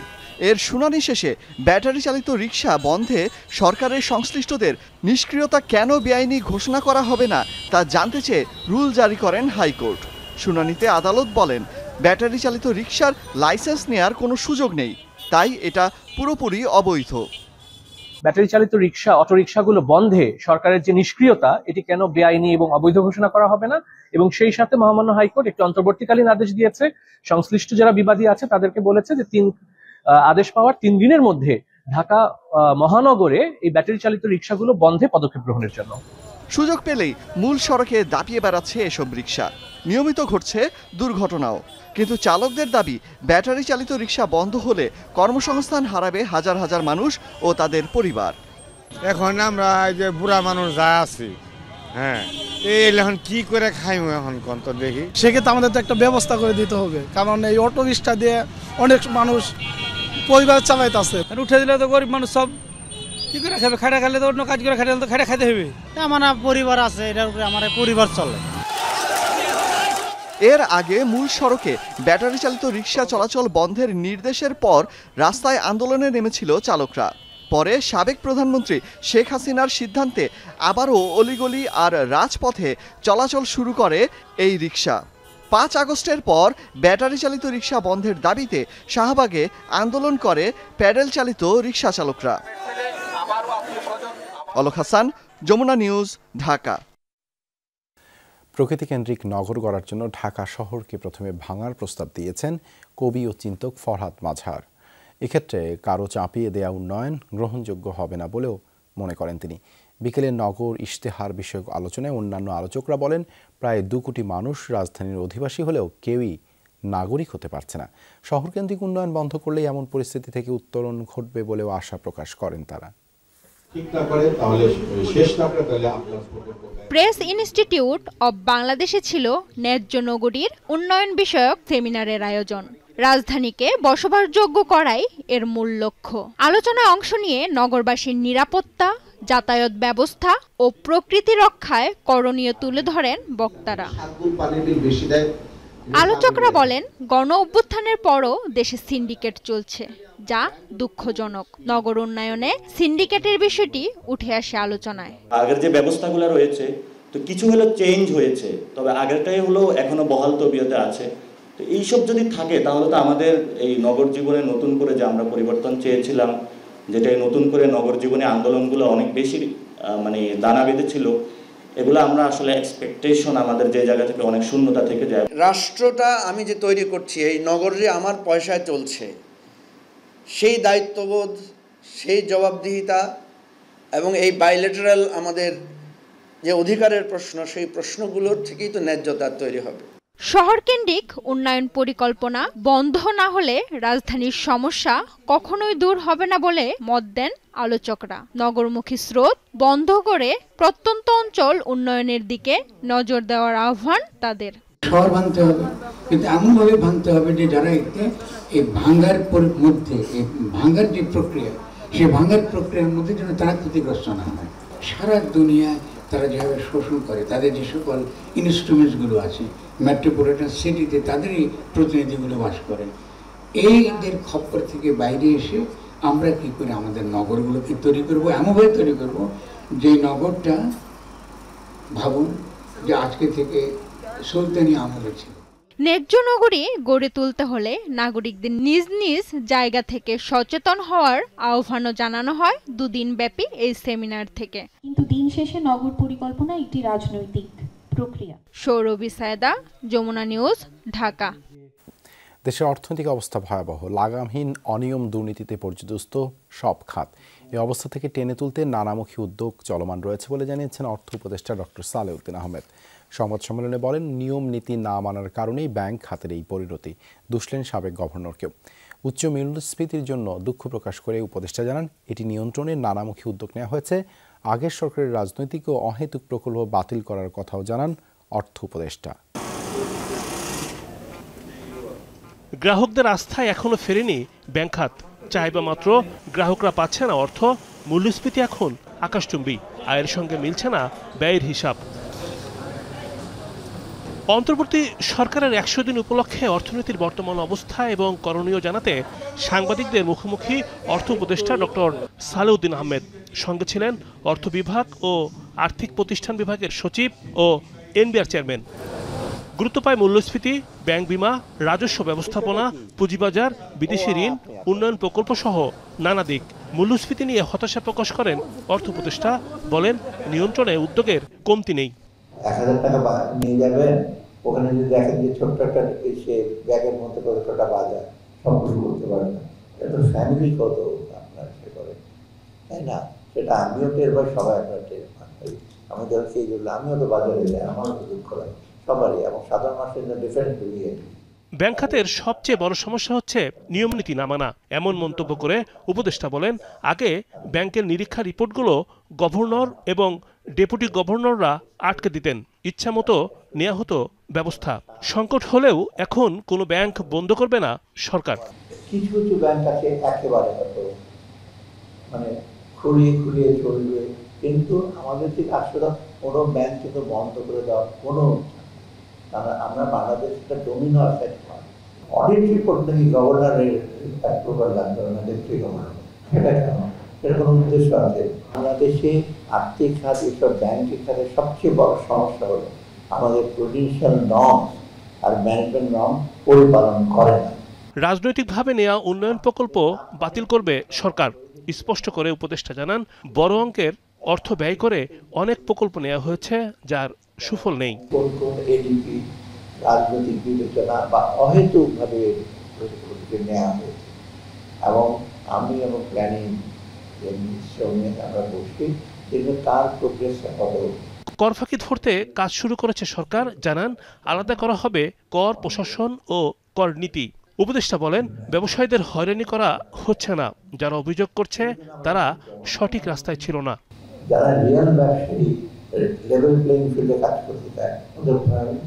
এর শুনানি শেষে ব্যাটারি চালিত রিকশা বন্ধে সরকারের সংশ্লিষ্টদের নিষ্ক্রিয়তা কেন বেআইনি ঘোষণা করা হবে না তা জানতে চেয়ে রুল জারি করেন হাইকোর্ট। শুনানিতে আদালত বলেন, ব্যাটারি চালিত রিকশার লাইসেন্স নেয়ার কোনো সুযোগ নেই, তাই এটা পুরোপুরি অবৈধ। ব্যাটারি চালিত রিকশা, অটোরিকশাগুলো বন্ধে সরকারের যে নিষ্ক্রিয়তা, এটি কেন বেআইনি এবং অবৈধ ঘোষণা করা হবে না, এবং সেই সাথে মহামান্য হাইকোর্ট একটি অন্তর্বর্তীকালীন আদেশ দিয়েছে। সংশ্লিষ্ট যারা বিবাদী আছে তাদেরকে বলেছে যে আদেশ পাওয়ার 3 দিনের মধ্যে ঢাকা মহানগরে এই ব্যাটারি চালিত রিকশাগুলো বন্ধে পদক্ষেপ গ্রহণের জন্য। সুযোগ পেলেই মূল সড়কে দাপিয়ে বেড়াচ্ছে এসব রিকশা। নিয়মিত ঘটছে দুর্ঘটনাও। কিন্তু চালকদের দাবি, ব্যাটারি চালিত রিকশা বন্ধ হলে কর্মসংস্থান হারাবে হাজার হাজার মানুষ ও তাদের পরিবার। এখন আমরা এই যে বুড়া মানুষ যা আছি, হ্যাঁ, এখন কি করে খাইমু এখন কোন তো দেখি। সেক্ষেত্রে আমাদের তো একটা ব্যবস্থা করে দিতে হবে, কারণ এই অটো রিকশা দিয়ে অনেক মানুষ পরিবার চালাইতেছে। উঠে দিলে তো গরিব মানুষ সব কি করে খাবে? খাটা খেলে তো অন্য কাজ করে খাটা তো খাটা খাইতে হবে। আমার পরিবার আছে, এটার উপরে আমার পরিবার চলে। এর আগে মূল সড়কে ব্যাটারি চালিত রিকশা চলাচল বন্ধের নির্দেশের পর রাস্তায় আন্দোলনে নেমেছিল চালকরা। পরে সাবেক প্রধানমন্ত্রী শেখ হাসিনার সিদ্ধান্তে আবারও অলিগলি আর রাজপথে চলাচল শুরু করে এই রিকশা। 5 আগস্টের পর ব্যাটারি চালিত রিকশা বন্ধের দাবিতে শাহবাগে আন্দোলন করে প্যাডেল চালিত রিকশা চালকরা। অলোক হাসান, যমুনা নিউজ, ঢাকা। প্রকৃতিকেন্দ্রিক নগর গড়ার জন্য ঢাকা শহরকে প্রথমে ভাঙার প্রস্তাব দিয়েছেন কবি ও চিন্তক ফরহাদ মাঝহার। এক্ষেত্রে কারো চাপিয়ে দেয়া উন্নয়ন গ্রহণযোগ্য হবে না বলেও মনে করেন তিনি। বিকেলে নগর ইশতেহার বিষয়ক আলোচনায় অন্যান্য আলোচকরা বলেন, প্রায় 2 কোটি মানুষ রাজধানীর অধিবাসী হলেও কেউই নাগরিক হতে পারছে না। শহরকেন্দ্রিক উন্নয়ন বন্ধ করলেই এমন পরিস্থিতি থেকে উত্তরণ ঘটবে বলেও আশা প্রকাশ করেন তারা। প্রেস ইনস্টিটিউট অব বাংলাদেশে ছিল ন্যায্য নগরীর উন্নয়ন বিষয়ক সেমিনারের আয়োজন। রাজধানীকে বসবাসযোগ্য করাই এর মূল লক্ষ্য। আলোচনায় অংশ নিয়ে নগরবাসীর নিরাপত্তা, যাতায়াত ব্যবস্থা ও প্রকৃতি রক্ষায় করণীয় তুলে ধরেন বক্তারা। আলোচকরা বলেন, গণ অভ্যুত্থানের পরও দেশে সিন্ডিকেট চলছে, যা দুঃখজনক। নগর উন্নয়নে সিন্ডিকেটের বিষয়টি উঠে আসে আলোচনায়। আগের যে ব্যবস্থাগুলো রয়েছে তো কিছু হলো চেঞ্জ হয়েছে, তবে আগেরটাই হলো এখনো বহাল তবিয়তে আছে। তো এইসব যদি থাকে তাহলে তো আমাদের এই নগর জীবনে নতুন করে যে আমরা পরিবর্তন চেয়েছিলাম, যেটা নতুন করে নগর জীবনে আন্দোলনগুলো অনেক বেশি দানা বেঁধেছিল, এগুলো আমরা আসলে এক্সপেকটেশন আমাদের যে জায়গা থেকে অনেক শূন্যতা থেকে যায়। রাষ্ট্রটা আমি যে তৈরি করছি, এই নগর যে আমার পয়সায় চলছে, সেই দায়িত্ববোধ, সেই জবাবদিহিতা এবং এই বাইলেটারাল আমাদের যে অধিকারের প্রশ্ন, সেই প্রশ্নগুলোর থেকেই তো ন্যায্যতা তৈরি হবে। শহরকেন্দ্রিক উন্নয়ন পরিকল্পনা বন্ধ না হলে রাজধানীর সমস্যা কখনোই দূর হবে না বলে মত দেন আলোচকরা। নগরমুখী স্রোত বন্ধ করে প্রত্যন্ত অঞ্চল উন্নয়নের দিকে নজর দেওয়ার আহ্বান তাদের। শহর ভাঙতে হবে, কিন্তু এমনভাবে ভাঙতে হবে যে যারা এই ভাঙার মধ্যে, এই ভাঙার যে প্রক্রিয়া, সেই ভাঙার প্রক্রিয়ার মধ্যে যেন তারা ক্ষতিগ্রস্ত না হয়। সারা দুনিয়ায় তারা যেভাবে শোষণ করে, তাদের যে সকল ইনস্ট্রুমেন্টসগুলো আছে, মেট্রোপলিটন সিটিতে তাদেরই প্রতিনিধিগুলো বাস করেন। এইদের খপ্পর থেকে বাইরে এসে আমরা কি করে আমাদের নগরগুলোকে তৈরি করবো, এমনভাবে তৈরি করবো যে নগরটা ভাবুন যে আজকে থেকে সুলতানি আমলে ছিল। ন্যায্য নগরী গড়ে তুলতে হলে নাগরিকদের নিজ নিজ জায়গা থেকে সচেতন হওয়ার আহ্বানও জানানো হয় 2 দিন ব্যাপী এই সেমিনার থেকে। কিন্তু দিন শেষে নগর পরিকল্পনা একটি রাজনৈতিক প্রক্রিয়া। সৌরভী সায়দা, যমুনা নিউজ, ঢাকা। দেশের অর্থনৈতিক অবস্থা ভয়াবহ। লাগামহীন অনিয়ম দুর্নীতিতে পর্যদস্ত সব খাত। এই অবস্থা থেকে টেনে তুলতে নানামুখী উদ্যোগ চলমান রয়েছে বলে জানিয়েছেন অর্থ উপদেষ্টা ডক্টর সালেউদ্দিন আহমেদ। সংবাদ সম্মেলনে বলেন, নিয়ম নীতি না মানার কারণেই ব্যাংক খাতের এই পরিণতি। দুষলেন সাবেক গভর্নরকেও। উচ্চ মূল্যস্ফীতির জন্য দুঃখ প্রকাশ করে উপদেষ্টা জানান, এটি নিয়ন্ত্রণে নানামুখী উদ্যোগ নেওয়া হয়েছে। আগের সরকারের রাজনৈতিক ও অহেতুক প্রকল্প বাতিল করার কথাও জানান অর্থ উপদেষ্টা। গ্রাহকদের আস্থায় এখনো ফেরেনি ব্যাংক খাত। চাইবা মাত্র গ্রাহকরা পাচ্ছে না অর্থ। মূল্যস্ফীতি এখন আকাশচুম্বী। আয়ের সঙ্গে মিলছে না ব্যয়ের হিসাব। অন্তর্বর্তী সরকারের 100 দিন উপলক্ষে অর্থনীতির বর্তমান অবস্থা এবং করণীয় জানাতে সাংবাদিকদের মুখোমুখি অর্থ উপদেষ্টা ডক্টর সালেউদ্দিন আহমেদ। সঙ্গে ছিলেন অর্থ বিভাগ ও আর্থিক প্রতিষ্ঠান বিভাগের সচিব ও এনবিআর চেয়ারম্যান। গুরুত্ব পায় মূল্যস্ফীতি, ব্যাংক বিমা, রাজস্ব ব্যবস্থাপনা, পুঁজিবাজার, বিদেশি ঋণ, উন্নয়ন প্রকল্প সহ নানা দিক। মূল্যস্ফীতি নিয়ে হতাশা প্রকাশ করেন অর্থ উপদেষ্টা। বলেন, নিয়ন্ত্রণে উদ্যোগের কমতি নেই। 1000 টাকা নিয়ে যাবেন, ওখানে যদি দেখেন যে ছোট্ট একটা সে ব্যাগের মধ্যে কতটা বাজার সম্পূর্ণ করতে পারে না, এটা তো ফ্যামিলি কত আপনার সে করে, তাই না? সেটা আমিও টের পাই, সবাই আপনার টের পান। আমি ধরো সেই জন্য আমিও তো বাজারে যাই, আমারও তো দুঃখ লাগে সবারই, এবং সাধারণ মানুষের জন্য ডিফারেন্ট হয়ে। ব্যাংক খাতের সবচেয়ে বড় সমস্যা হচ্ছে নিয়ম নীতি না মানা। এমন মন্তব্য করে উপদেষ্টা বলেন, আগে ব্যাংকের নিরীক্ষা রিপোর্টগুলো গভর্নর এবং ডেপুটি গভর্নররা আটকে দিতেন, ইচ্ছা মতো নেওয়া হতো ব্যবস্থা। সংকট হলেও এখন কোনো ব্যাংক বন্ধ করবে না সরকার। কিছু কিছু ব্যাংক আছে একেবারে খুঁড়িয়ে খুঁড়িয়ে চলবে, কিন্তু আমাদের ঠিক আসলে কোনো ব্যাংক কিন্তু বন্ধ করে দেওয়ার কোনো, আমরা বাংলাদেশ একটা ডোমিনো এফেক্ট হয়। অডিট রিপোর্ট নাকি গভর্নরের অ্যাপ্রুভাল লাগবে না, ডেপুটি গভর্নর, সেটা কেন? সেটা কোনো উদ্দেশ্য আছে? বাংলাদেশে আর্থিক খাত, এসব ব্যাংকিং খাতের সবচেয়ে বড় সমস্যা হলো আমাদের প্রুডেন্সিয়াল নর্ম আর ম্যানেজমেন্ট নর্ম পরিপালন করে না। রাজনৈতিকভাবে নেওয়া উন্নয়ন প্রকল্প বাতিল করবে সরকার, স্পষ্ট করে উপদেষ্টা জানান। বড় অঙ্কের অর্থ ব্যয় করে অনেক প্রকল্প নেওয়া হয়েছে যার সুফল নেই। কোন কোন এডিপি রাজনৈতিক বিবেচনা বা অহেতুকভাবে নেওয়া হয়েছে, এবং আমি এবং প্ল্যানিং সঙ্গে আমরা বসছি যেগুলো তার প্রোগ্রেসটা হবে। কর ফাঁকি ধরতে কাজ শুরু করেছে সরকার, জানান আলাদা করা হবে কর প্রশাসন ও কর নীতি। উপদেষ্টা বলেন ব্যবসায়ীদের হয়রানি করা হচ্ছে না, যারা অভিযোগ করছে তারা সঠিক রাস্তায় ছিল না। যারা রিয়েল ব্যবসায়ী লেভেল প্লেইং ফিল্ডে কাজ করতে চায় ওদের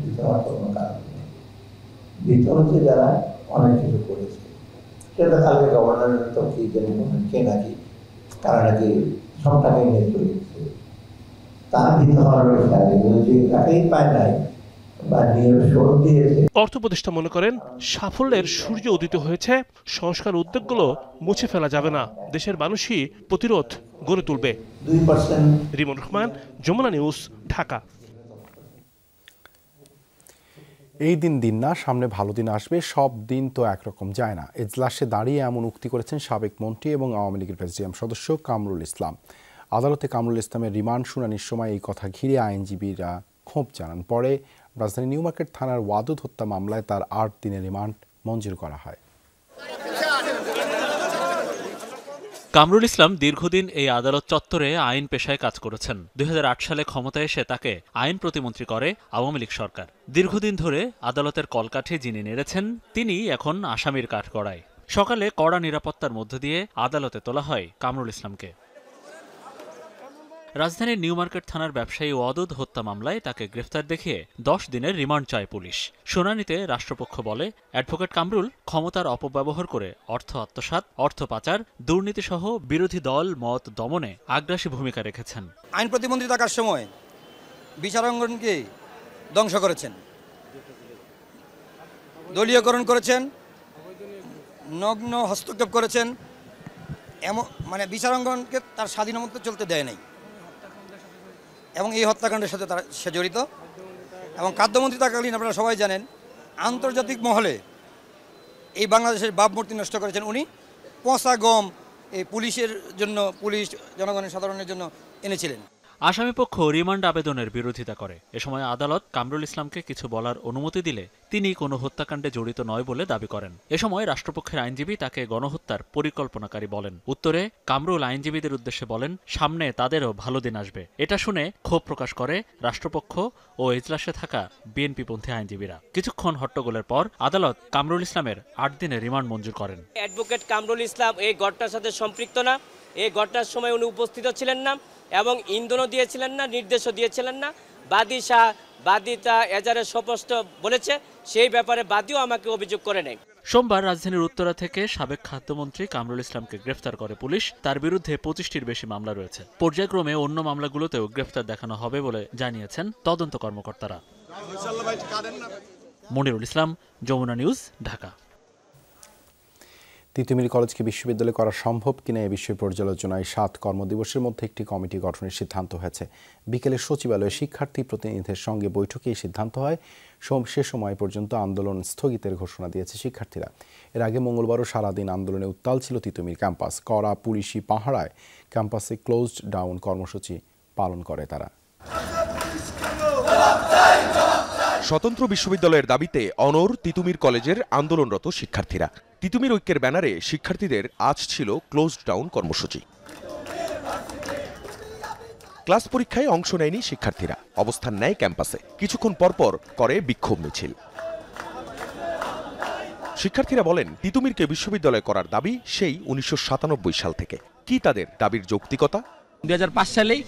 দিতে হওয়ার কোনো কারণ নেই। দিতে হচ্ছে যারা অনেক কিছু করেছে, সেটা কালকে গভর্নরের তো কি জেনে কে নাকি তারা নাকি সব টাকাই নিয়ে চলে গেছে, তার দিতে হওয়ার যে টাকাই পায় নাই বা নিয়ে শোধ দিয়েছে। অর্থ উপদেষ্টা মনে করেন সাফল্যের সূর্য উদিত হয়েছে, সংস্কার উদ্যোগগুলো মুছে ফেলা যাবে না, দেশের মানুষই প্রতিরোধ গড়ে তুলবে। 2% রিমন রহমান, যমুনা নিউজ, ঢাকা। এই দিন দিন না, সামনে ভালো দিন আসবে, সব দিন তো একরকম যায় না। এজলাসে দাঁড়িয়ে এমন উক্তি করেছেন সাবেক মন্ত্রী এবং আওয়ামী লীগের প্রেসিডিয়াম সদস্য কামরুল ইসলাম। আদালতে কামরুল ইসলামের রিমান্ড শুনানির সময় এই কথা ঘিরে আইনজীবীরা ক্ষোভ জানান। পরে রাজধানী নিউ মার্কেট থানার ওয়াদুদ হত্যা মামলায় তার 8 দিনের রিমান্ড মঞ্জুর করা হয়। কামরুল ইসলাম দীর্ঘদিন এই আদালত চত্বরে আইন পেশায় কাজ করেছেন। 2008 সালে ক্ষমতায় এসে তাকে আইন প্রতিমন্ত্রী করে আওয়ামী লীগ সরকার। দীর্ঘদিন ধরে আদালতের কলকাঠি যিনি নেড়েছেন তিনি এখন আসামির কাঠগড়ায়। সকালে কড়া নিরাপত্তার মধ্য দিয়ে আদালতে তোলা হয় কামরুল ইসলামকে। রাজধানীর নিউ মার্কেট থানার ব্যবসায়ী ওয়াদুদ হত্যা মামলায় তাকে গ্রেফতার দেখিয়ে 10 দিনের রিমান্ড চায় পুলিশ। শুনানিতে রাষ্ট্রপক্ষ বলে অ্যাডভোকেট কামরুল ক্ষমতার অপব্যবহার করে অর্থ আত্মসাৎ, অর্থ পাচার, দুর্নীতিসহ বিরোধী দল মত দমনে আগ্রাসী ভূমিকা রেখেছেন। আইন প্রতিমন্ত্রী থাকার সময় বিচারাঙ্গনকে ধ্বংস করেছেন, দলীয়করণ করেছেন, নগ্ন হস্তক্ষেপ করেছেন, এমন বিচারাঙ্গনকে তার স্বাধীনমতো চলতে দেয় নাই, এবং এই হত্যাকাণ্ডের সাথে সে জড়িত। এবং খাদ্যমন্ত্রী থাকাকালীন আপনারা সবাই জানেন আন্তর্জাতিক মহলে এই বাংলাদেশের ভাবমূর্তি নষ্ট করেছেন উনি। পচা গম এই পুলিশের জন্য, পুলিশ জনগণের সাধারণের জন্য এনেছিলেন। আসামিপক্ষ রিমান্ড আবেদনের বিরোধিতা করে। এ সময় আদালত কামরুল ইসলামকে কিছু বলার অনুমতি দিলে তিনি কোনো হত্যাকাণ্ডে জড়িত নয় বলে দাবি করেন। এ সময় রাষ্ট্রপক্ষের আইনজীবী তাকে গণহত্যার পরিকল্পনাকারী বলেন। উত্তরে কামরুল আইনজীবীদের উদ্দেশ্যে বলেন সামনে তাদেরও ভালো দিন আসবে। এটা শুনে ক্ষোভ প্রকাশ করে রাষ্ট্রপক্ষ ও এজলাসে থাকা বিএনপিপন্থী আইনজীবীরা। কিছুক্ষণ হট্টগোলের পর আদালত কামরুল ইসলামের 8 দিনের রিমান্ড মঞ্জুর করেন। অ্যাডভোকেট কামরুল ইসলাম এই ঘটনার সাথে সম্পৃক্ত না, এই ঘটনার সময় উনি উপস্থিত ছিলেন না এবং ইন্ধনও দিয়েছিলেন না, নির্দেশও দিয়েছিলেন না। বাদীটা এজারে স্পষ্ট বলেছে, সেই ব্যাপারে বাদীও আমাকে অভিযোগ করে নেয়। সোমবার রাজধানীর উত্তরা থেকে সাবেক খাদ্যমন্ত্রী কামরুল ইসলামকে গ্রেফতার করে পুলিশ। তার বিরুদ্ধে 25টির বেশি মামলা রয়েছে। পর্যায়ক্রমে অন্য মামলাগুলোতেও গ্রেফতার দেখানো হবে বলে জানিয়েছেন তদন্ত কর্মকর্তারা। মনিরুল ইসলাম, যমুনা নিউজ, ঢাকা। তিতুমির কলেজকে বিশ্ববিদ্যালয় করা সম্ভব কিনা এ বিষয়ে পর্যালোচনায় 7 কর্মদিবসের মধ্যে একটি কমিটি গঠনের সিদ্ধান্ত হয়েছে। বিকেলে সচিবালয়ে শিক্ষার্থী প্রতিনিধিদের সঙ্গে বৈঠকে এই সিদ্ধান্ত হয়। সে সময় পর্যন্ত আন্দোলন স্থগিতের ঘোষণা দিয়েছে শিক্ষার্থীরা। এর আগে মঙ্গলবারও সারাদিন আন্দোলনে উত্তাল ছিল তিতুমির ক্যাম্পাস। কড়া পুলিশি পাহারায় ক্যাম্পাসে ক্লোজড ডাউন কর্মসূচি পালন করে তারা। স্বতন্ত্র বিশ্ববিদ্যালয়ের দাবিতে অনড় তিতুমির কলেজের আন্দোলনরত শিক্ষার্থীরা। তিতুমির ঐক্যের ব্যানারে শিক্ষার্থীদের আজ ছিল ক্লোজড ডাউন কর্মসূচি। ক্লাস পরীক্ষায় অংশ নেয়নি শিক্ষার্থীরা, অবস্থান নেয় ক্যাম্পাসে। কিছুক্ষণ পরপর করে বিক্ষোভ মিছিল। শিক্ষার্থীরা বলেন তিতুমিরকে বিশ্ববিদ্যালয় করার দাবি সেই 1997 সাল থেকে। কি তাদের দাবির যৌক্তিকতা? 2005 সালেই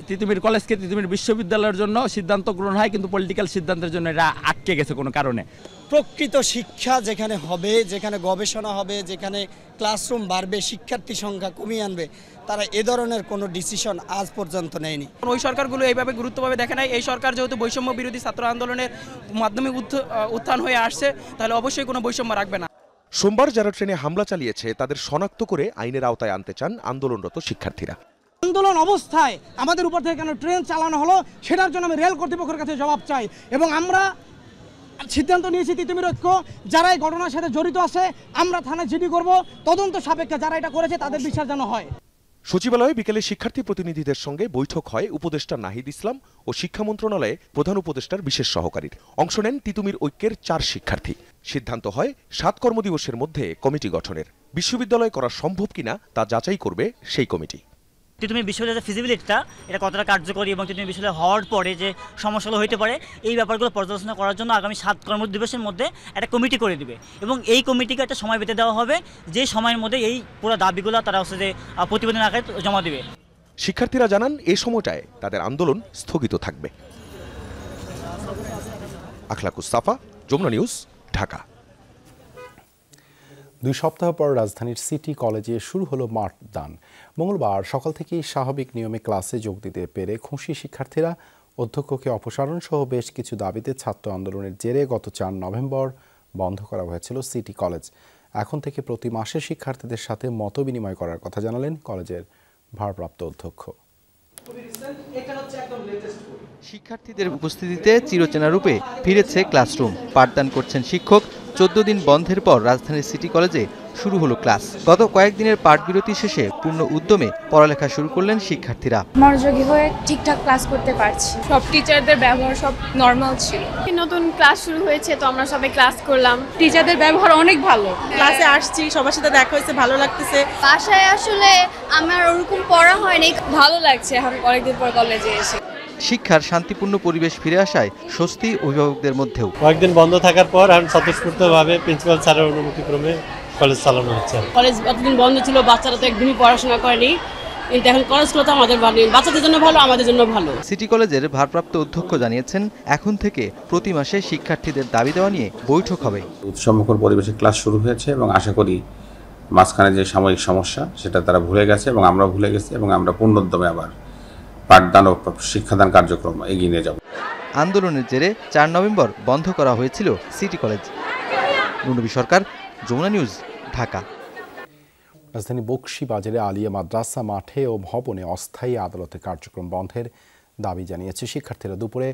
তিতুমির কলেজকে তিতুমির বিশ্ববিদ্যালয়ের জন্য সিদ্ধান্ত গ্রহণ হয়, কিন্তু পলিটিক্যাল সিদ্ধান্তের জন্য এরা আটকে গেছে কোনো কারণে। প্রকৃত শিক্ষা যেখানে হবে, যেখানে গবেষণা হবে, যেখানে ক্লাসরুম বাড়বে, শিক্ষার্থী সংখ্যা কমিয়ে আনবে, তারা এ ধরনের কোনো ডিসিশন আজ পর্যন্ত নেয়নি। ওই সরকারগুলো এইভাবে গুরুত্বভাবে দেখে নাই। এই সরকার যেহেতু বৈষম্য বিরোধী ছাত্র আন্দোলনের মাধ্যমে উত্থান হয়ে আসছে, তাহলে অবশ্যই কোনো বৈষম্য রাখবে না। সোমবার যারা ট্রেনে হামলা চালিয়েছে তাদের শনাক্ত করে আইনের আওতায় আনতে চান আন্দোলনরত শিক্ষার্থীরা। আন্দোলন অবস্থায় আমাদের উপর থেকে কেন ট্রেন চালানো হলো সেটার জন্য আমি রেল কর্তৃপক্ষের কাছে জবাব চাই। এবং আমরা সিদ্ধান্ত নিয়েছি তিতুমির ঐক্য যারা এই ঘটনার সাথে জড়িত আছে আমরা থানায় জিডি করব, তদন্ত সাপেক্ষে যারা এটা করেছে তাদের বিচার যেন হয়। সচিবালয়ে বিকেলে শিক্ষার্থী প্রতিনিধিদের সঙ্গে বৈঠক হয় উপদেষ্টা নাহিদ ইসলাম ও শিক্ষা মন্ত্রণালয়ে প্রধান উপদেষ্টার বিশেষ সহকারীর। অংশ নেন তিতুমির ঐক্যের 4 শিক্ষার্থী। সিদ্ধান্ত হয় 7 কর্মদিবসের মধ্যে কমিটি গঠনের। বিশ্ববিদ্যালয় করা সম্ভব কিনা তা যাচাই করবে সেই কমিটি। তিতুমির বিশ্ববিদ্যালয়ের ফিজিবিলিটিটা এটা কতটা কার্যকরী এবং তিতুমির বিশ্ববিদ্যালয় হওয়ার পরে যে সমস্যাগুলো হইতে পারে এই ব্যাপারগুলো পর্যালোচনা করার জন্য আগামী 7 কর্মদিবসের মধ্যে একটা কমিটি করে দিবে এবং এই কমিটিকে একটা সময় বেঁধে দেওয়া হবে যে সময়ের মধ্যে এই পুরো দাবিগুলো তারা হচ্ছে যে প্রতিবেদন আকারে জমা দেবে। শিক্ষার্থীরা জানান এই সময়টায় তাদের আন্দোলন স্থগিত থাকবে। আখলাকুস সাফা, যমুনা নিউজ, ঢাকা। 2 সপ্তাহ পর রাজধানীর সিটি কলেজে শুরু হলো মাঠ দান। মঙ্গলবার সকাল থেকেই স্বাভাবিক নিয়মে ক্লাসে যোগ দিতে পেরে খুশি শিক্ষার্থীরা। অধ্যক্ষকে অপসারণ সহ বেশ কিছু দাবিতে ছাত্র আন্দোলনের জেরে গত 4 নভেম্বর বন্ধ করা হয়েছিল সিটি কলেজ। এখন থেকে প্রতি মাসে শিক্ষার্থীদের সাথে মত বিনিময় করার কথা জানালেন কলেজের ভারপ্রাপ্ত অধ্যক্ষ। শিক্ষার্থীদের উপস্থিতিতে চিরচেনা রূপে ফিরেছে ক্লাসরুম। পাঠদান করছেন শিক্ষক। 14 দিন বন্ধের পর রাজধানীর সিটি কলেজে শুরু হলো ক্লাস। গত কয়েকদিনের পাঠ বিরতি শেষে পূর্ণ উদ্যমে পড়ালেখা শুরু করলেন শিক্ষার্থীরা। মনোযোগী হয়ে ঠিকঠাক ক্লাস করতে পারছি। সব টিচারদের ব্যবহার সব নরমাল ছিল। নতুন ক্লাস শুরু হয়েছে তো আমরা সবাই ক্লাস করলাম। টিচারদের ব্যবহার অনেক ভালো। ক্লাসে আসছি, সবার সাথে দেখা হয়েছে, ভালো লাগতেছে। বাসায় আসলে আমার ওরকম পড়া হয়নি, ভালো লাগছে এখন অনেকদিন পর কলেজে এসে। শিক্ষার শান্তিপূর্ণ পরিবেশ ফিরে আসায় স্বস্তি অভিভাবকদের মধ্যেও। কয়েকদিন বন্ধ থাকার পর এখন স্বতঃস্ফূর্তভাবে প্রিন্সিপাল স্যারের অনুমতিক্রমে কলেজ চালানো হচ্ছে। কলেজ এতদিন বন্ধ ছিল, বাচ্চারা তো একদমই পড়াশোনা করেনি, কিন্তু এখন কলেজগুলো তো আমাদের বাচ্চাদের জন্য ভালো, আমাদের জন্য ভালো। সিটি কলেজের ভারপ্রাপ্ত অধ্যক্ষ জানিয়েছেন এখন থেকে প্রতি মাসে শিক্ষার্থীদের দাবি দেওয়া নিয়ে বৈঠক হবে। উৎসবমুখর পরিবেশে ক্লাস শুরু হয়েছে এবং আশা করি মাঝখানে যে সাময়িক সমস্যা সেটা তারা ভুলে গেছে এবং আমরা ভুলে গেছি এবং আমরা পূর্ণোদ্যমে আবার পাঠদান ও শিক্ষাদান কার্যক্রম এগিয়ে নিয়ে যাব। আন্দোলনের জেরে 4 নভেম্বর বন্ধ করা হয়েছিল সিটি কলেজ। নুনবী সরকার, যমুনা নিউজ, ঢাকা। রাজধানী বকশীবাজারে আলিয়া মাদ্রাসা মাঠে ও ভবনে অস্থায়ী আদালতের কার্যক্রম বন্ধের দাবি জানিয়েছে শিক্ষার্থীরা। দুপুরে